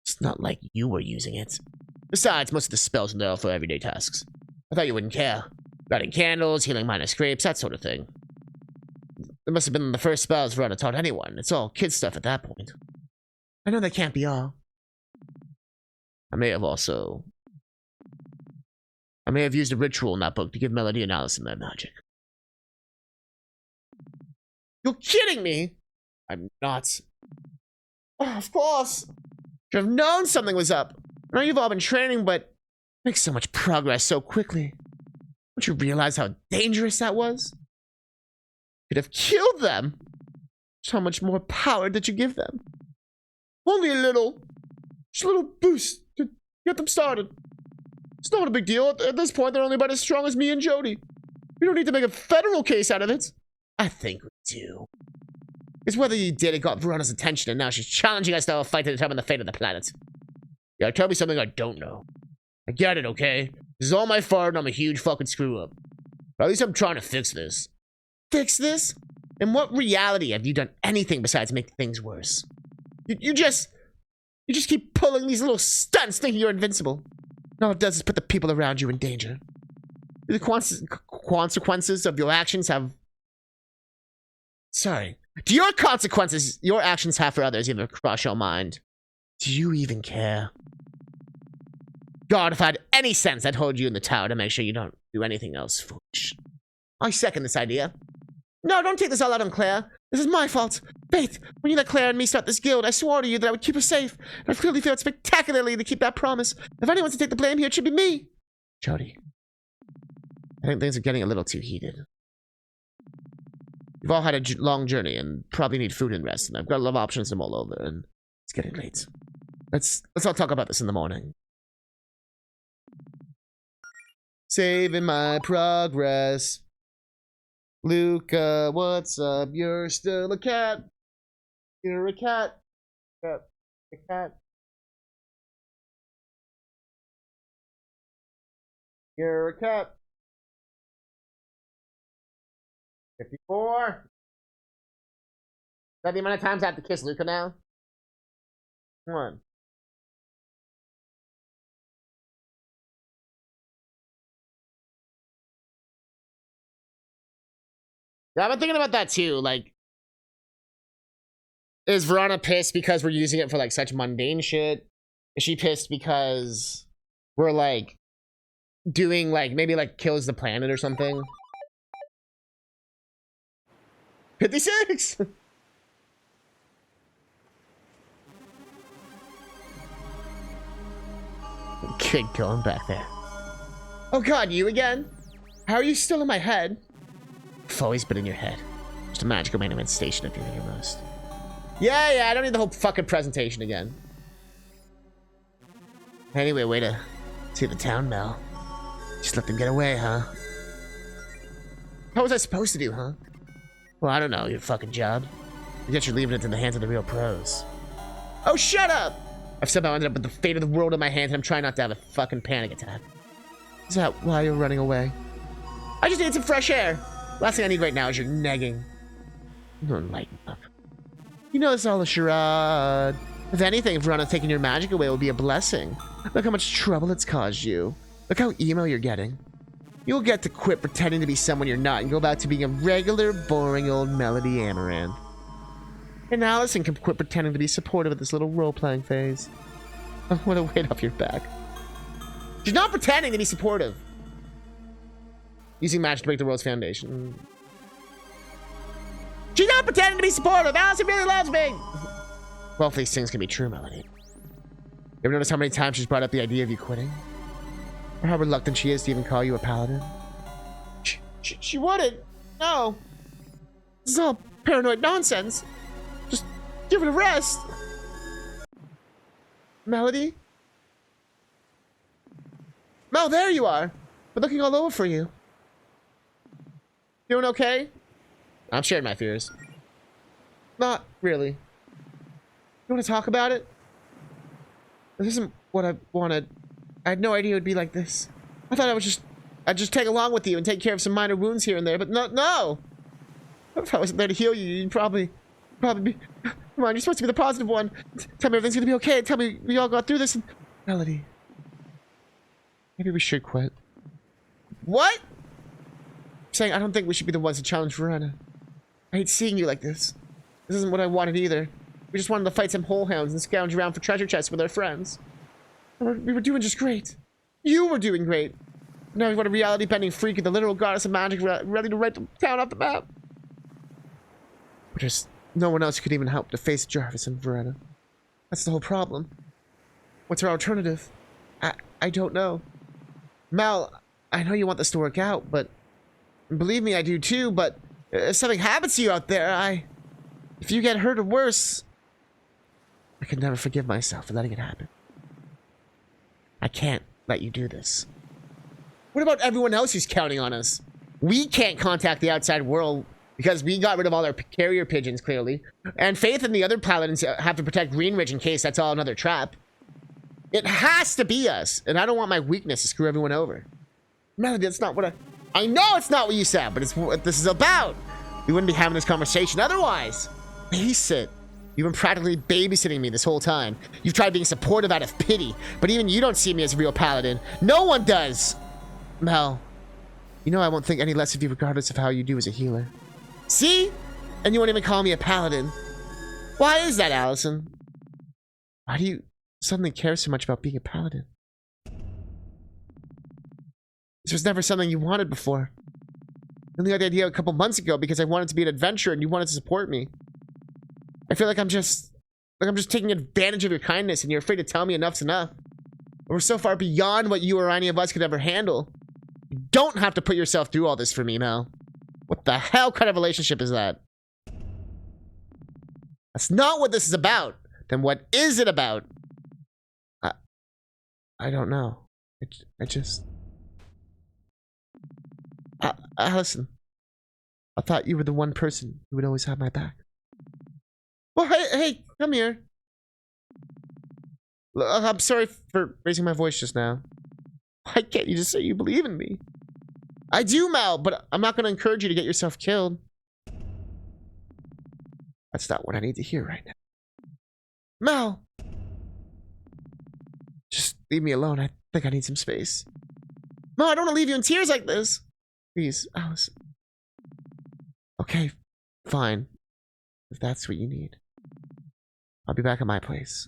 It's not like you were using it. Besides, most of the spells in there are for everyday tasks. I thought you wouldn't care. Lighting candles, healing minor scrapes, that sort of thing. It must have been the first spells Verana taught anyone. It's all kid stuff at that point. I know that can't be all. I may have used a ritual in that book to give Melody and Allison their magic. You're kidding me! I'm not. Oh, of course! Should have known something was up. I know you've all been training, but make so much progress so quickly. Don't you realize how dangerous that was? You could have killed them. Just how much more power did you give them? Only a little. Just a little boost to get them started. It's not a big deal. At this point, they're only about as strong as me and Jody. We don't need to make a federal case out of it. I think we do. It's whether you did it got Verana's attention, and now she's challenging us to have a fight to determine the fate of the planet. Yeah, tell me something I don't know. I get it, okay? This is all my fault, and I'm a huge fucking screw-up. But at least I'm trying to fix this. Fix this? In what reality have you done anything besides make things worse? You just keep pulling these little stunts thinking you're invincible. And all it does is put the people around you in danger. The consequences of your actions have... Sorry. Do your consequences your actions have for others even cross your mind? Do you even care? God, if I had any sense, I'd hold you in the tower to make sure you don't do anything else foolish. I second this idea. No, don't take this all out on Claire. This is my fault. Faith, when you let Claire and me start this guild, I swore to you that I would keep her safe. And I've clearly failed spectacularly to keep that promise. If anyone's to take the blame here, it should be me. Jody, I think things are getting a little too heated. You've all had a long journey and probably need food and rest, and I've got a lot of options from all over, and it's getting late. Let's all talk about this in the morning. Saving my progress. Luca, what's up? You're still a cat. You're a cat. A cat. You're a cat. 54. Is that the amount of times I have to kiss Luca now? Come on. Yeah, I've been thinking about that too. Like, is Verona pissed because we're using it for like such mundane shit? Is she pissed because we're like doing like maybe like kills the planet or something? 56. Kid going back there. Oh god, you again? How are you still in my head? I've always been in your head. Just a magical manifestation of your innermost. Yeah, I don't need the whole fucking presentation again. Anyway, way to see the town, Mel. Just let them get away, huh? What was I supposed to do, huh? Well, I don't know, your fucking job. I guess you're leaving it in the hands of the real pros. Oh, shut up! I've somehow ended up with the fate of the world in my hands, and I'm trying not to have a fucking panic attack. Is that why you're running away? I just need some fresh air. Last thing I need right now is your negging. Don't lighten up. You know it's all a charade. If anything, Verona taking your magic away will be a blessing. Look how much trouble it's caused you. Look how emo you're getting. You'll get to quit pretending to be someone you're not and go back to being a regular, boring old Melody Amaranth. And Allison can quit pretending to be supportive of this little role-playing phase. Oh, what a weight off your back. She's not pretending to be supportive. Using magic to break the world's foundation. She's not pretending to be supportive. Allison really loves me. Well, if these things can be true, Melody. You ever notice how many times she's brought up the idea of you quitting? Or how reluctant she is to even call you a paladin? She wouldn't. No. This is all paranoid nonsense. Just give it a rest. Melody? Mel, there you are. We're looking all over for you. Doing okay? I'm sharing my fears. Not really. You want to talk about it? This isn't what I wanted. I had no idea it would be like this. I thought I'd just tag along with you and take care of some minor wounds here and there, but no. If I wasn't there to heal you, you'd probably be... Come on, you're supposed to be the positive one. Tell me everything's gonna be okay. Tell me we all got through this. And... Melody. Maybe we should quit. What? I'm saying I don't think we should be the ones to challenge Verona. I hate seeing you like this. This isn't what I wanted either. We just wanted to fight some wholehounds and scrounge around for treasure chests with our friends. We were doing just great. You were doing great. Now we've got a reality-bending freak and the literal goddess of magic ready to write the town off the map. But there's no one else who could even help to face Jarvis and Verena. That's the whole problem. What's our alternative? I don't know. Mel, I know you want this to work out, but... Believe me, I do too, but... If something happens to you out there, if you get hurt or worse... I could never forgive myself for letting it happen. I can't let you do this. What about everyone else who's counting on us? We can't contact the outside world because we got rid of all our carrier pigeons, clearly. And Faith and the other paladins have to protect Greenridge in case that's all another trap. It has to be us, and I don't want my weakness to screw everyone over. Melody, that's not what I know it's not what you said, but it's what this is about. We wouldn't be having this conversation otherwise. Face it. You've been practically babysitting me this whole time. You've tried being supportive out of pity, but even you don't see me as a real paladin. No one does! Mel, you know I won't think any less of you regardless of how you do as a healer. See? And you won't even call me a paladin. Why is that, Allison? Why do you suddenly care so much about being a paladin? This was never something you wanted before. I only had the idea a couple months ago because I wanted to be an adventurer and you wanted to support me. I feel like I'm just taking advantage of your kindness and you're afraid to tell me enough's enough. We're so far beyond what you or any of us could ever handle. You don't have to put yourself through all this for me, Mel. What the hell kind of relationship is that? That's not what this is about. Then what is it about? I don't know. Allison, I thought you were the one person who would always have my back. Well, hey, come here. I'm sorry for raising my voice just now. Why can't you just say you believe in me? I do, Mal, but I'm not going to encourage you to get yourself killed. That's not what I need to hear right now. Mal! Just leave me alone. I think I need some space. No, I don't want to leave you in tears like this. Please, Allison. Okay, fine. If that's what you need. I'll be back at my place.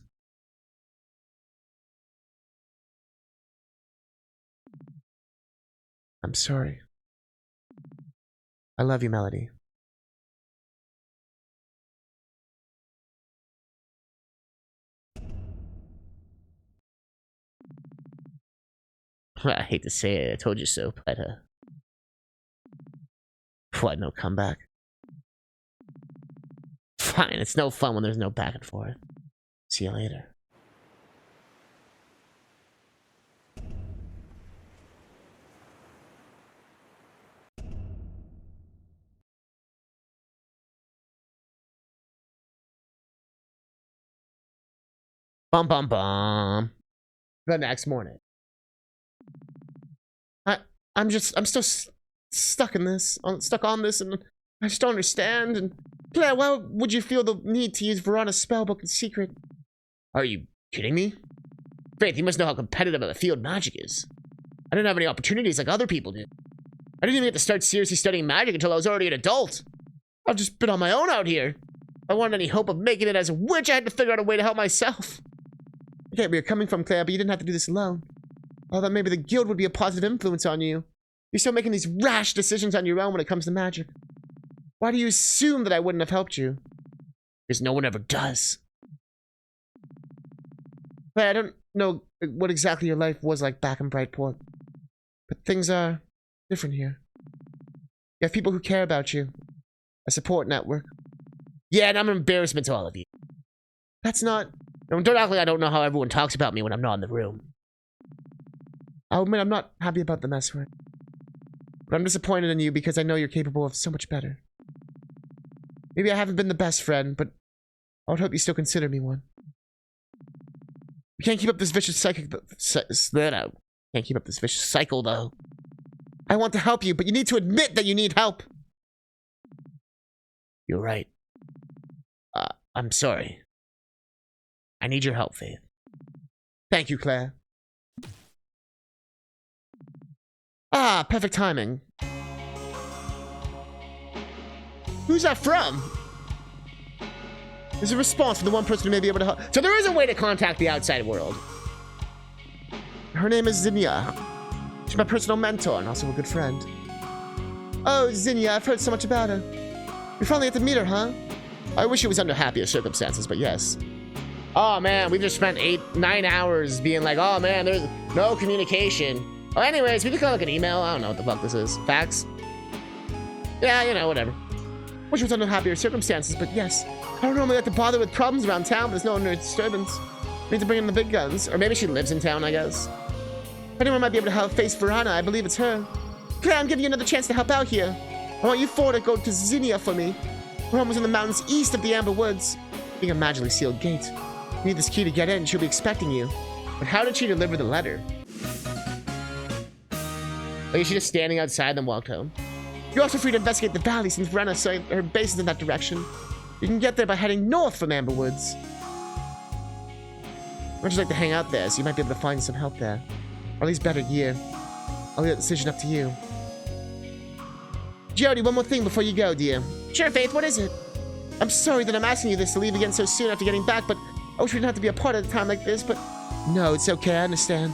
I'm sorry. I love you, Melody. I hate to say it, I told you so, but, what, no comeback? Fine, it's no fun when there's no back and forth. See you later. Bum bum bum. The next morning. I'm still stuck in this. Stuck on this, and I just don't understand. And Claire, why would you feel the need to use Verana's spellbook in secret? Are you kidding me? Faith, you must know how competitive the field magic is. I didn't have any opportunities like other people did. I didn't even get to start seriously studying magic until I was already an adult. I've just been on my own out here. If I wanted any hope of making it as a witch, I had to figure out a way to help myself. I get where you're coming from, Claire, but you didn't have to do this alone. I thought maybe the guild would be a positive influence on you. You're still making these rash decisions on your own when it comes to magic. Why do you assume that I wouldn't have helped you? Because no one ever does. Claire, I don't know what exactly your life was like back in Brightport, but things are different here. You have people who care about you. A support network. Yeah, and I'm an embarrassment to all of you. That's not... Don't act like I don't know how everyone talks about me when I'm not in the room. I'll admit I'm not happy about the mess we're in. But I'm disappointed in you because I know you're capable of so much better. Maybe I haven't been the best friend, but I would hope you still consider me one. We can't keep up this vicious cycle. Can't keep up this vicious cycle, though. I want to help you, but you need to admit that you need help. You're right. I'm sorry. I need your help, Faith. Thank you, Claire. Ah, perfect timing. Who's that from? There's a response from the one person who may be able to help. So there is a way to contact the outside world. Her name is Zinnia. She's my personal mentor and also a good friend. Oh, Zinnia, I've heard so much about her. We finally get to meet her, huh? I wish it was under happier circumstances, but yes. Oh man, we just spent 9 hours being like, oh man, there's no communication. Well, anyways, we can call like an email. I don't know what the fuck this is. Fax? Yeah, you know, whatever. Wish it was under happier circumstances, but yes. I don't normally like to bother with problems around town, but there's no disturbance. We need to bring in the big guns. Or maybe she lives in town, I guess. If anyone might be able to help face Verana, I believe it's her. Claire, I'm giving you another chance to help out here. I want you four to go to Zinnia for me. We're almost in the mountains east of the Amber Woods. Being a magically sealed gate. You need this key to get in. She'll be expecting you. But how did she deliver the letter? Like, is she just standing outside and then walked home? You're also free to investigate the valley since Verana said her base is in that direction. You can get there by heading north from Amber Woods. I'd just like to hang out there, so you might be able to find some help there. Or at least better gear. I'll leave that decision up to you. Jody, one more thing before you go, dear. Sure, Faith, what is it? I'm sorry that I'm asking you this to leave again so soon after getting back, but I wish we didn't have to be a part at a time like this, but... No, it's okay, I understand.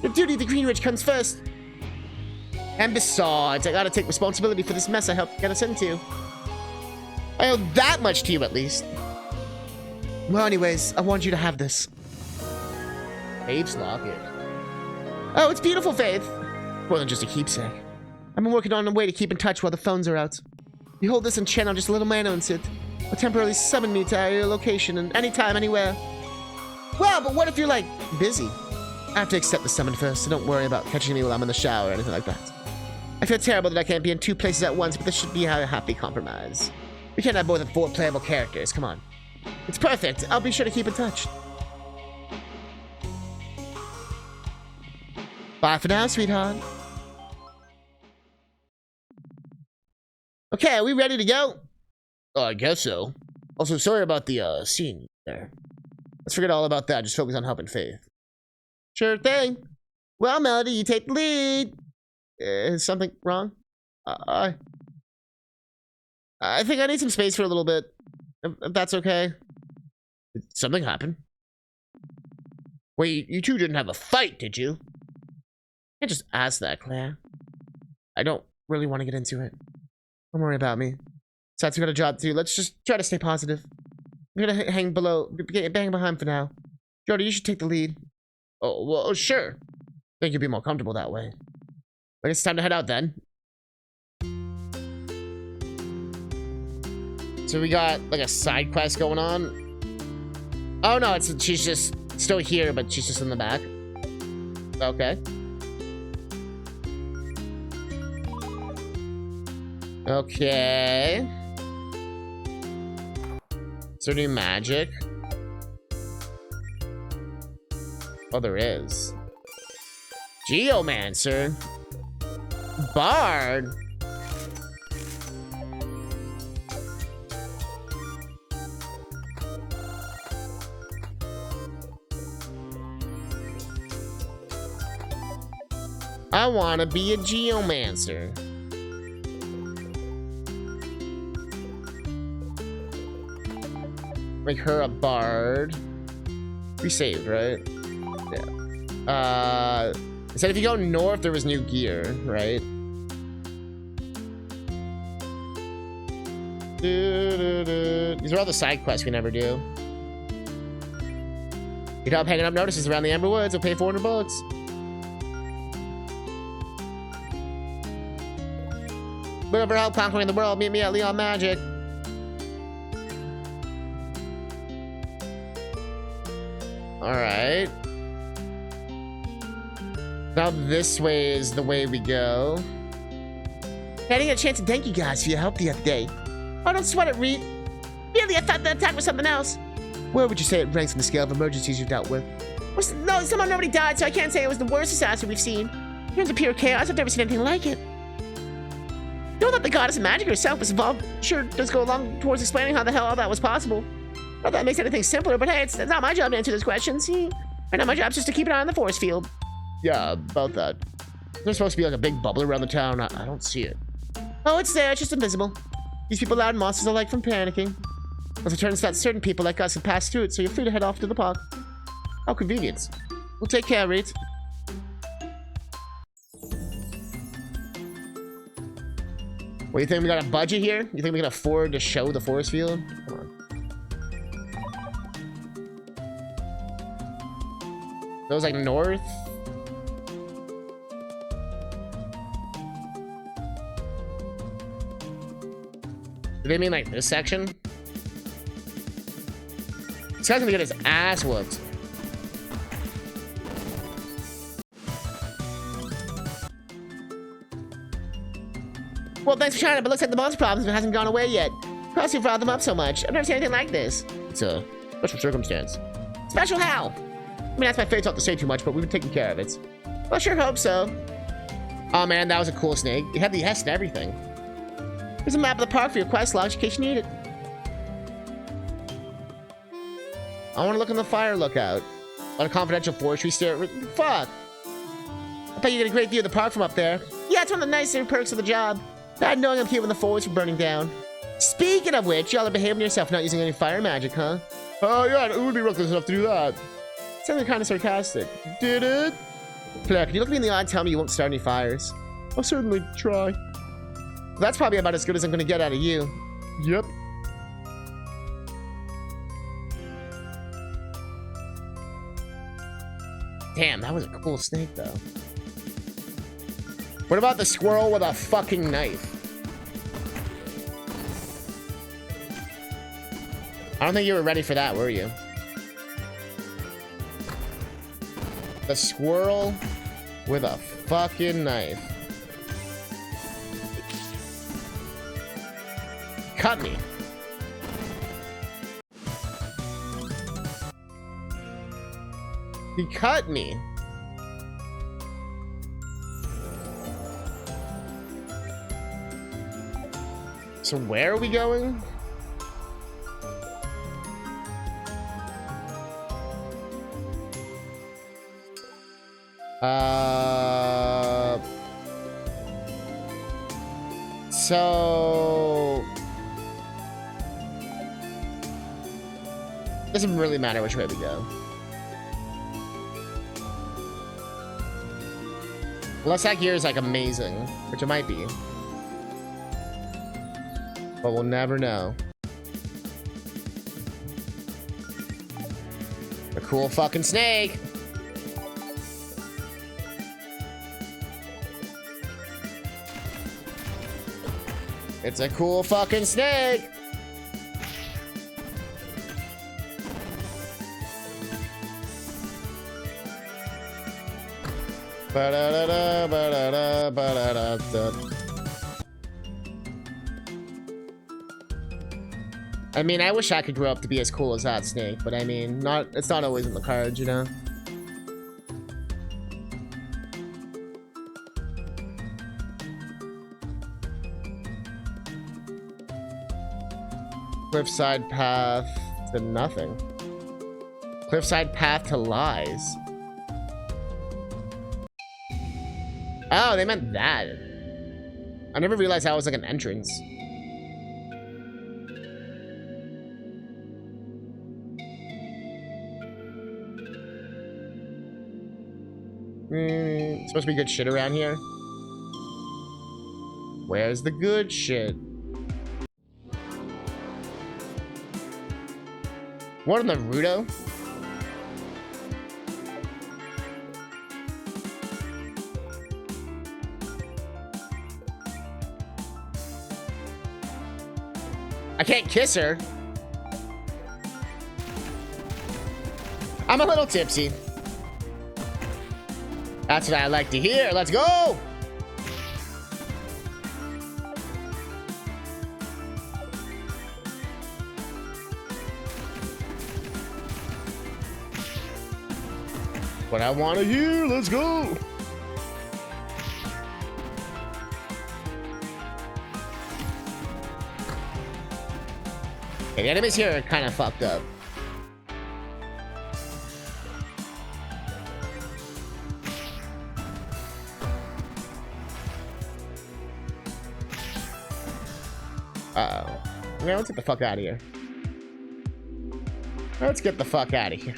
The duty of the Green Ridge comes first. And besides, I gotta take responsibility for this mess I helped get us into. I owe that much to you, at least. Well, anyways, I want you to have this. Faith's locket. Oh, it's beautiful, Faith. More than just a keepsake. I've been working on a way to keep in touch while the phones are out. You hold this in channel, just a little man owns it. Will temporarily summon me to your location and anytime, anywhere. Well, but what if you're, like, busy? I have to accept the summon first, so don't worry about catching me while I'm in the shower or anything like that. I feel terrible that I can't be in 2 places at once, but this should be a happy compromise. We can't have more than 4 playable characters, come on. It's perfect, I'll be sure to keep in touch. Bye for now, sweetheart. Okay, are we ready to go? I guess so. Also, sorry about the, scene there. Let's forget all about that, just focus on helping Faith. Sure thing. Well, Melody, you take the lead. Is something wrong? I think I need some space for a little bit. If that's okay. Did something happen? Wait, you two didn't have a fight, did you? Can't just ask that, Claire. I don't really want to get into it. Don't worry about me. Besides, we got a job to do. Let's just try to stay positive. I'm gonna hang behind for now. Jody, you should take the lead. Oh, well, sure. I think you'd be more comfortable that way. I guess it's time to head out then. So we got like a side quest going on. Oh no, she's just still here, but she's just in the back. Okay. Okay. Is there any magic? Oh, there is. Geomancer. Bard. I want to be a geomancer. Make her a bard. We saved, right? Yeah. It said if you go north, there was new gear, right? These are all the side quests we never do. Need help hanging up notices around the Amber Woods. We'll pay 400 bucks. Looking for help conquering the world. Meet me at Leon Magic. Alright. Now this way is the way we go. I didn't get a chance to thank you guys for your help the other day. Oh, don't sweat it, Reed. Really, I thought the attack was something else. Where would you say it ranks in the scale of emergencies you've dealt with? Well, no, someone already died, so I can't say it was the worst disaster we've seen. In terms of pure chaos, I've never seen anything like it. You know that the goddess of magic herself was involved sure does go along towards explaining how the hell all that was possible. Not that makes anything simpler, but hey, it's not my job to answer this question, see? Right now my job's just to keep an eye on the force field. Yeah, about that. There's supposed to be like a big bubble around the town. I don't see it. Oh, it's there, it's just invisible. These people loud monsters alike from panicking. As it turns out, certain people like us can pass through it, so you're free to head off to the park. How convenient. We'll take care, Reed. What, you think we got a budget here? You think we can afford to show the force field? Come on. Goes like north. Do they mean like this section? This guy's gonna get his ass whooped. Well, thanks for trying it, but looks like the monster problem hasn't gone away yet. Plus, you've brought them up so much. I've never seen anything like this. It's a special circumstance. Special how? I mean, that's my fate's not to say too much, but we've been taking care of it. Well, I sure hope so. Oh man, that was a cool snake. It had the S and everything. Here's a map of the park for your quest logs in case you need it. I want to look in the fire lookout. On a confidential forestry stair. Fuck! I bet you get a great view of the park from up there. Yeah, it's one of the nicer perks of the job. Bad knowing I'm here when the forest is burning down. Speaking of which, y'all are behaving yourself, not using any fire magic, huh? Oh yeah, it would be reckless enough to do that. Sounded kind of sarcastic. Did it? Claire, can you look me in the eye and tell me you won't start any fires? I'll certainly try. That's probably about as good as I'm gonna get out of you. Yep. Damn, that was a cool snake, though. What about the squirrel with a fucking knife? I don't think you were ready for that, were you? The squirrel with a fucking knife. Cut me. He cut me. So where are we going? So Doesn't really matter which way we go. Unless that gear is like amazing, which it might be. But we'll never know. A cool fucking snake. It's a cool fucking snake. Ba-da-da-da, ba-da-da, ba-da-da-da. I mean, I wish I could grow up to be as cool as that snake, but I mean, it's not always in the cards, you know? Cliffside path to nothing. Cliffside path to lies. Oh, they meant that. I never realized that was like an entrance. Supposed to be good shit around here. Where's the good shit? What in the Naruto? I can't kiss her. I'm a little tipsy. That's what I like to hear. Let's go! What I want to hear. Let's go! Okay, the enemies here are kind of fucked up. Uh-oh. Now let's get the fuck out of here. Let's get the fuck out of here.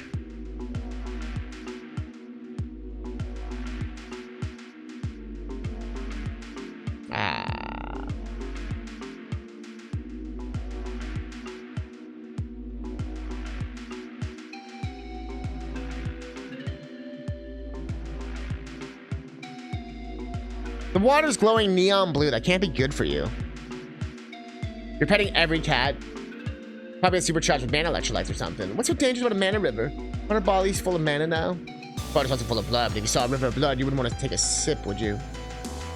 The water's glowing neon blue. That can't be good for you. You're petting every cat. Probably a supercharged with mana electrolytes or something. What's so dangerous about a mana river? Water Bali's full of mana now. Water's also full of blood. But if you saw a river of blood, you wouldn't want to take a sip, would you?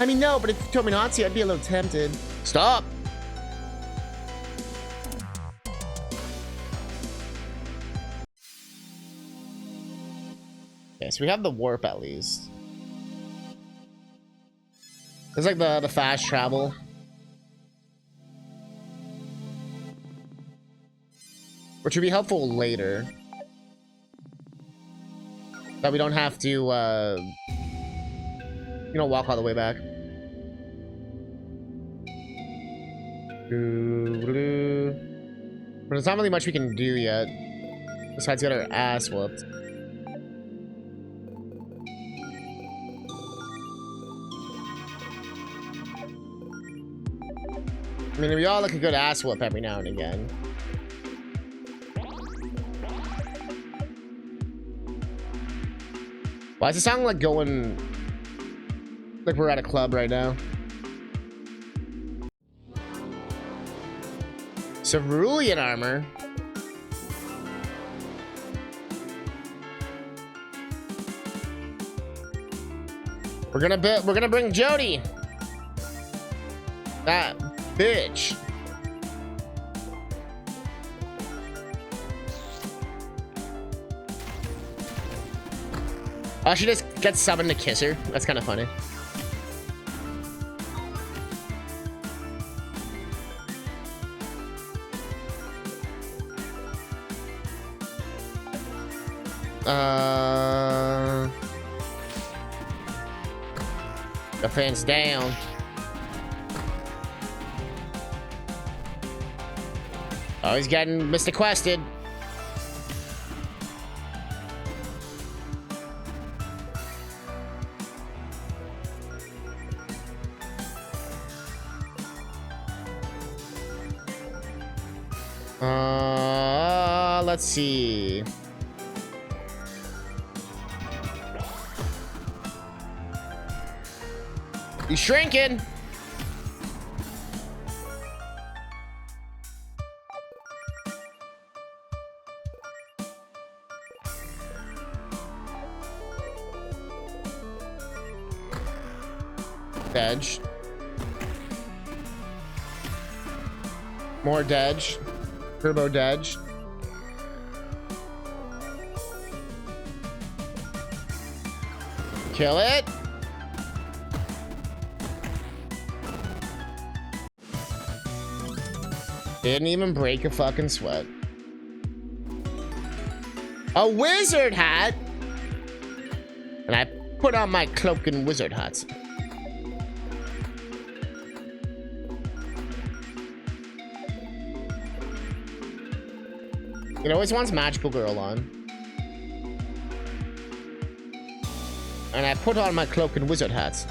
I mean, no, but if you told me not to, I'd be a little tempted. Stop! Okay, so we have the warp at least. It's like the fast travel. Which would be helpful later. That we don't have to, you know, walk all the way back. But there's not really much we can do yet. Besides get our ass whooped. I mean, we all like a good ass whoop every now and again. Why does it sound like going... like we're at a club right now? Cerulean armor? We're gonna bring Jody! That bitch. Oh, she just gets summoned to kiss her. That's kind of funny. The fence down. Oh, he's getting Mr. Quested. Let's see. He's shrinking. Dedge. More Dedge. Turbo Dedge. Kill it. Didn't even break a fucking sweat. A wizard hat? And I put on my cloak and wizard hats. It always wants magical girl on. And I put on my cloak and wizard hats.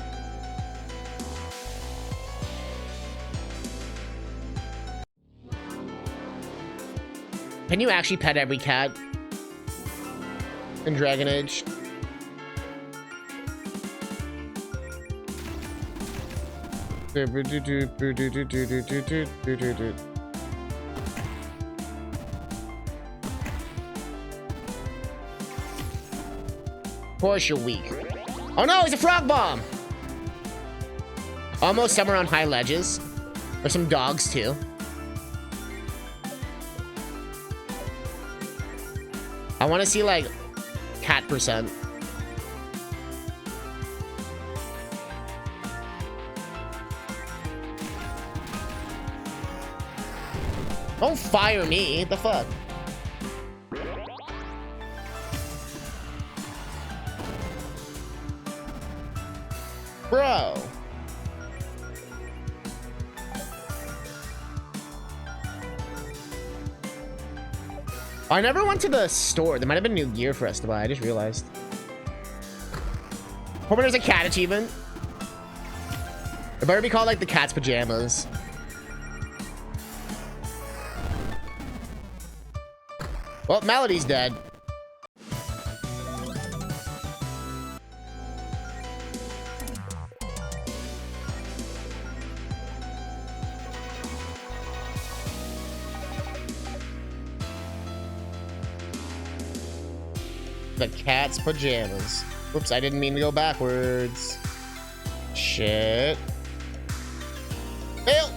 Can you actually pet every cat in Dragon Age? Of course you're weak. Oh no, he's a frog bomb! Almost somewhere on high ledges. There's some dogs too. I want to see like cat percent. Don't fire me, what the fuck? Bro. I never went to the store. There might have been new gear for us to buy. I just realized. Hoping there's a cat achievement. It better be called like the cat's pajamas. Well, Melody's dead. The cat's pajamas. Whoops, I didn't mean to go backwards. Shit. Fail!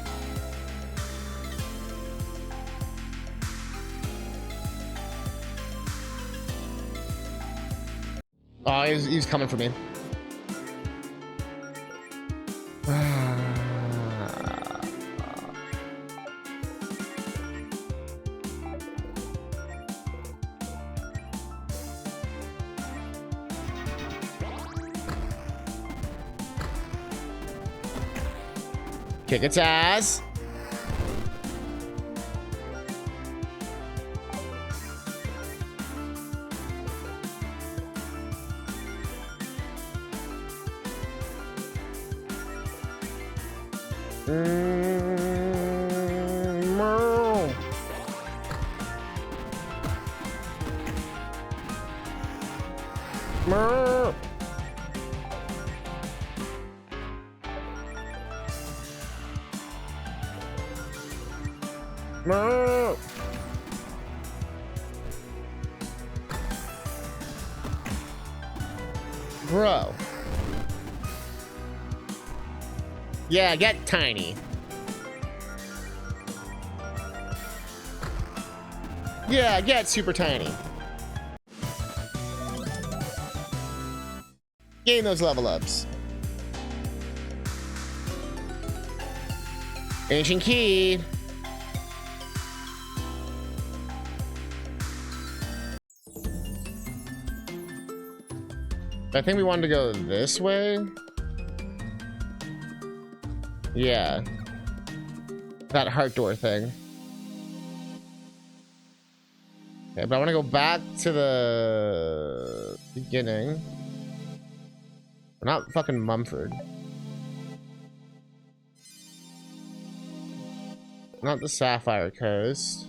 Oh, he's coming for me. Kick its ass. Bro. Yeah, get tiny. Yeah, get super tiny. Gain those level ups. Ancient key. I think we wanted to go this way. Yeah. That heart door thing. Okay, but I want to go back to the beginning. We're not fucking Mumford. Not the Sapphire Coast.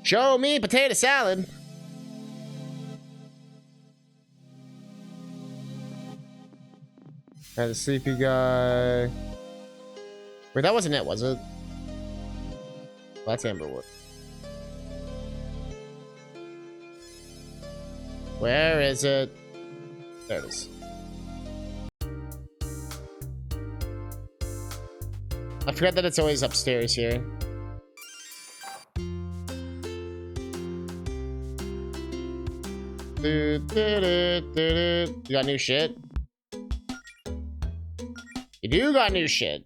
Show me potato salad. Got a sleepy guy. Wait, that wasn't it, was it? Well, that's Amberwood. Where is it? There it is. I forgot that it's always upstairs here. You got new shit? You do got new shit.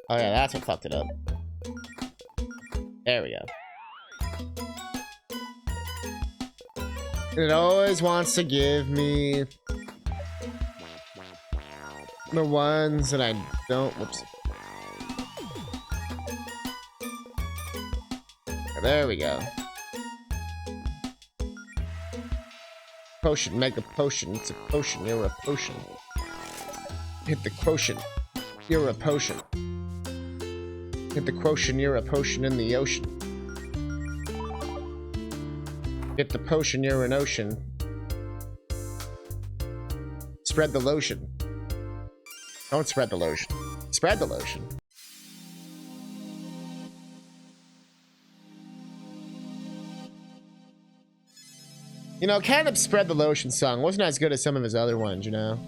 Oh yeah, that's what fucked it up. There we go. It always wants to give me the ones that I don't. Whoops. There we go. Potion, mega potion. It's a potion. You're a potion. Hit the quotient. You're a potion. Hit the quotient. You're a potion in the ocean. Hit the potion. You're an ocean. Spread the lotion. Don't spread the lotion. Spread the lotion. You know, Catnip Spread the Lotion song wasn't as good as some of his other ones, you know?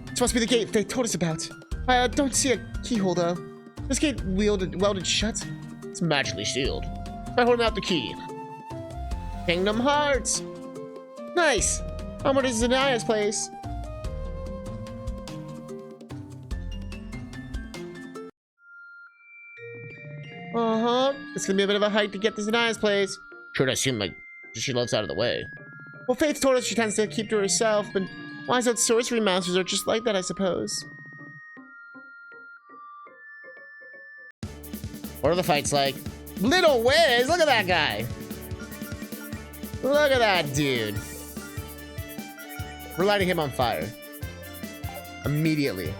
It's supposed to be the gate they told us about. I don't see a keyhole, though. This gate welded shut. It's magically sealed. By holding out the key. Kingdom Hearts! Nice! Onward is Zanaya's place. It's gonna be a bit of a hike to get to Zanaya's place. Sure, I assume like she lives out of the way. Well, Faith told us she tends to keep to herself, but wise out sorcery masters are just like that, I suppose. What are the fights like? Little Wiz, look at that guy. Look at that dude. We're lighting him on fire. Immediately.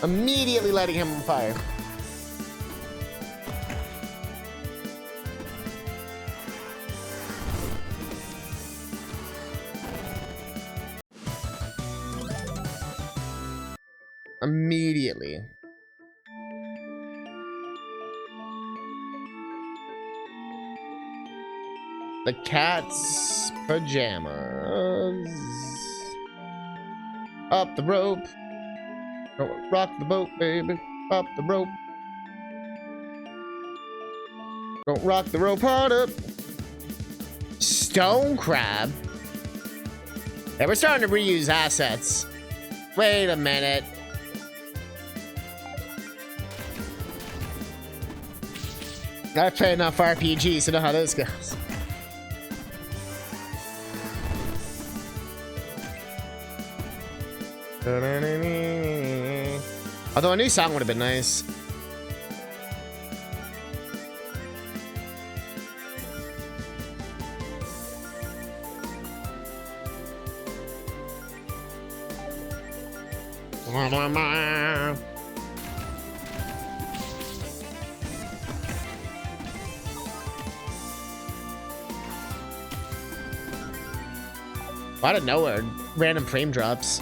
Immediately lighting him on fire. Immediately. The cat's pajamas. Up the rope. Don't rock the boat, baby. Up the rope. Don't rock the rope hard up. Stone crab. Yeah, we're starting to reuse assets. Wait a minute. I've played enough RPGs to know how this goes. Although a new song would have been nice. Out of nowhere, random frame drops.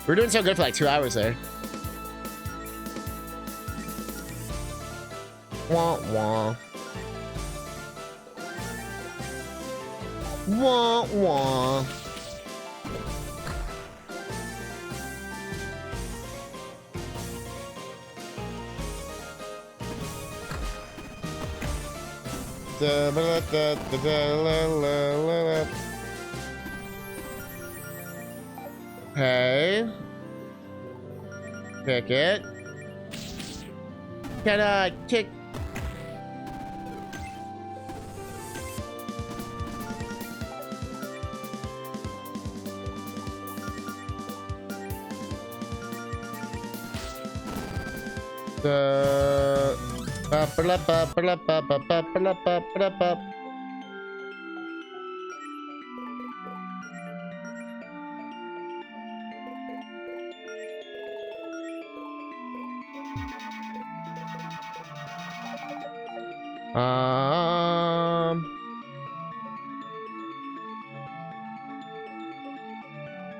We're doing so good for like 2 hours there. Wah wah. Wah wah. Okay. Pick it. Can I kick?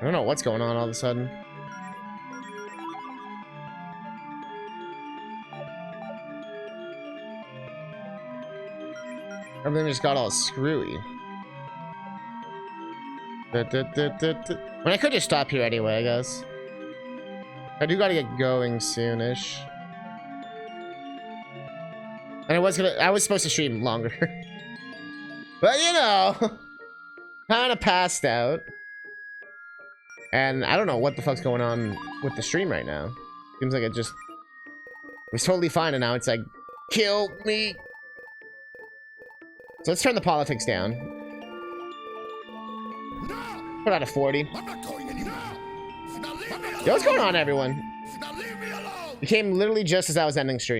I don't know what's going on all of a sudden. Everything just got all screwy. When I could just stop here anyway, I guess. I do gotta get going soonish. And I was supposed to stream longer. But you know, kinda passed out. And I don't know what the fuck's going on with the stream right now. Seems like it was totally fine, and now it's like, kill me. So let's turn the politics down. Put out a 40. Yo, what's going on, everyone? You came literally just as I was ending stream.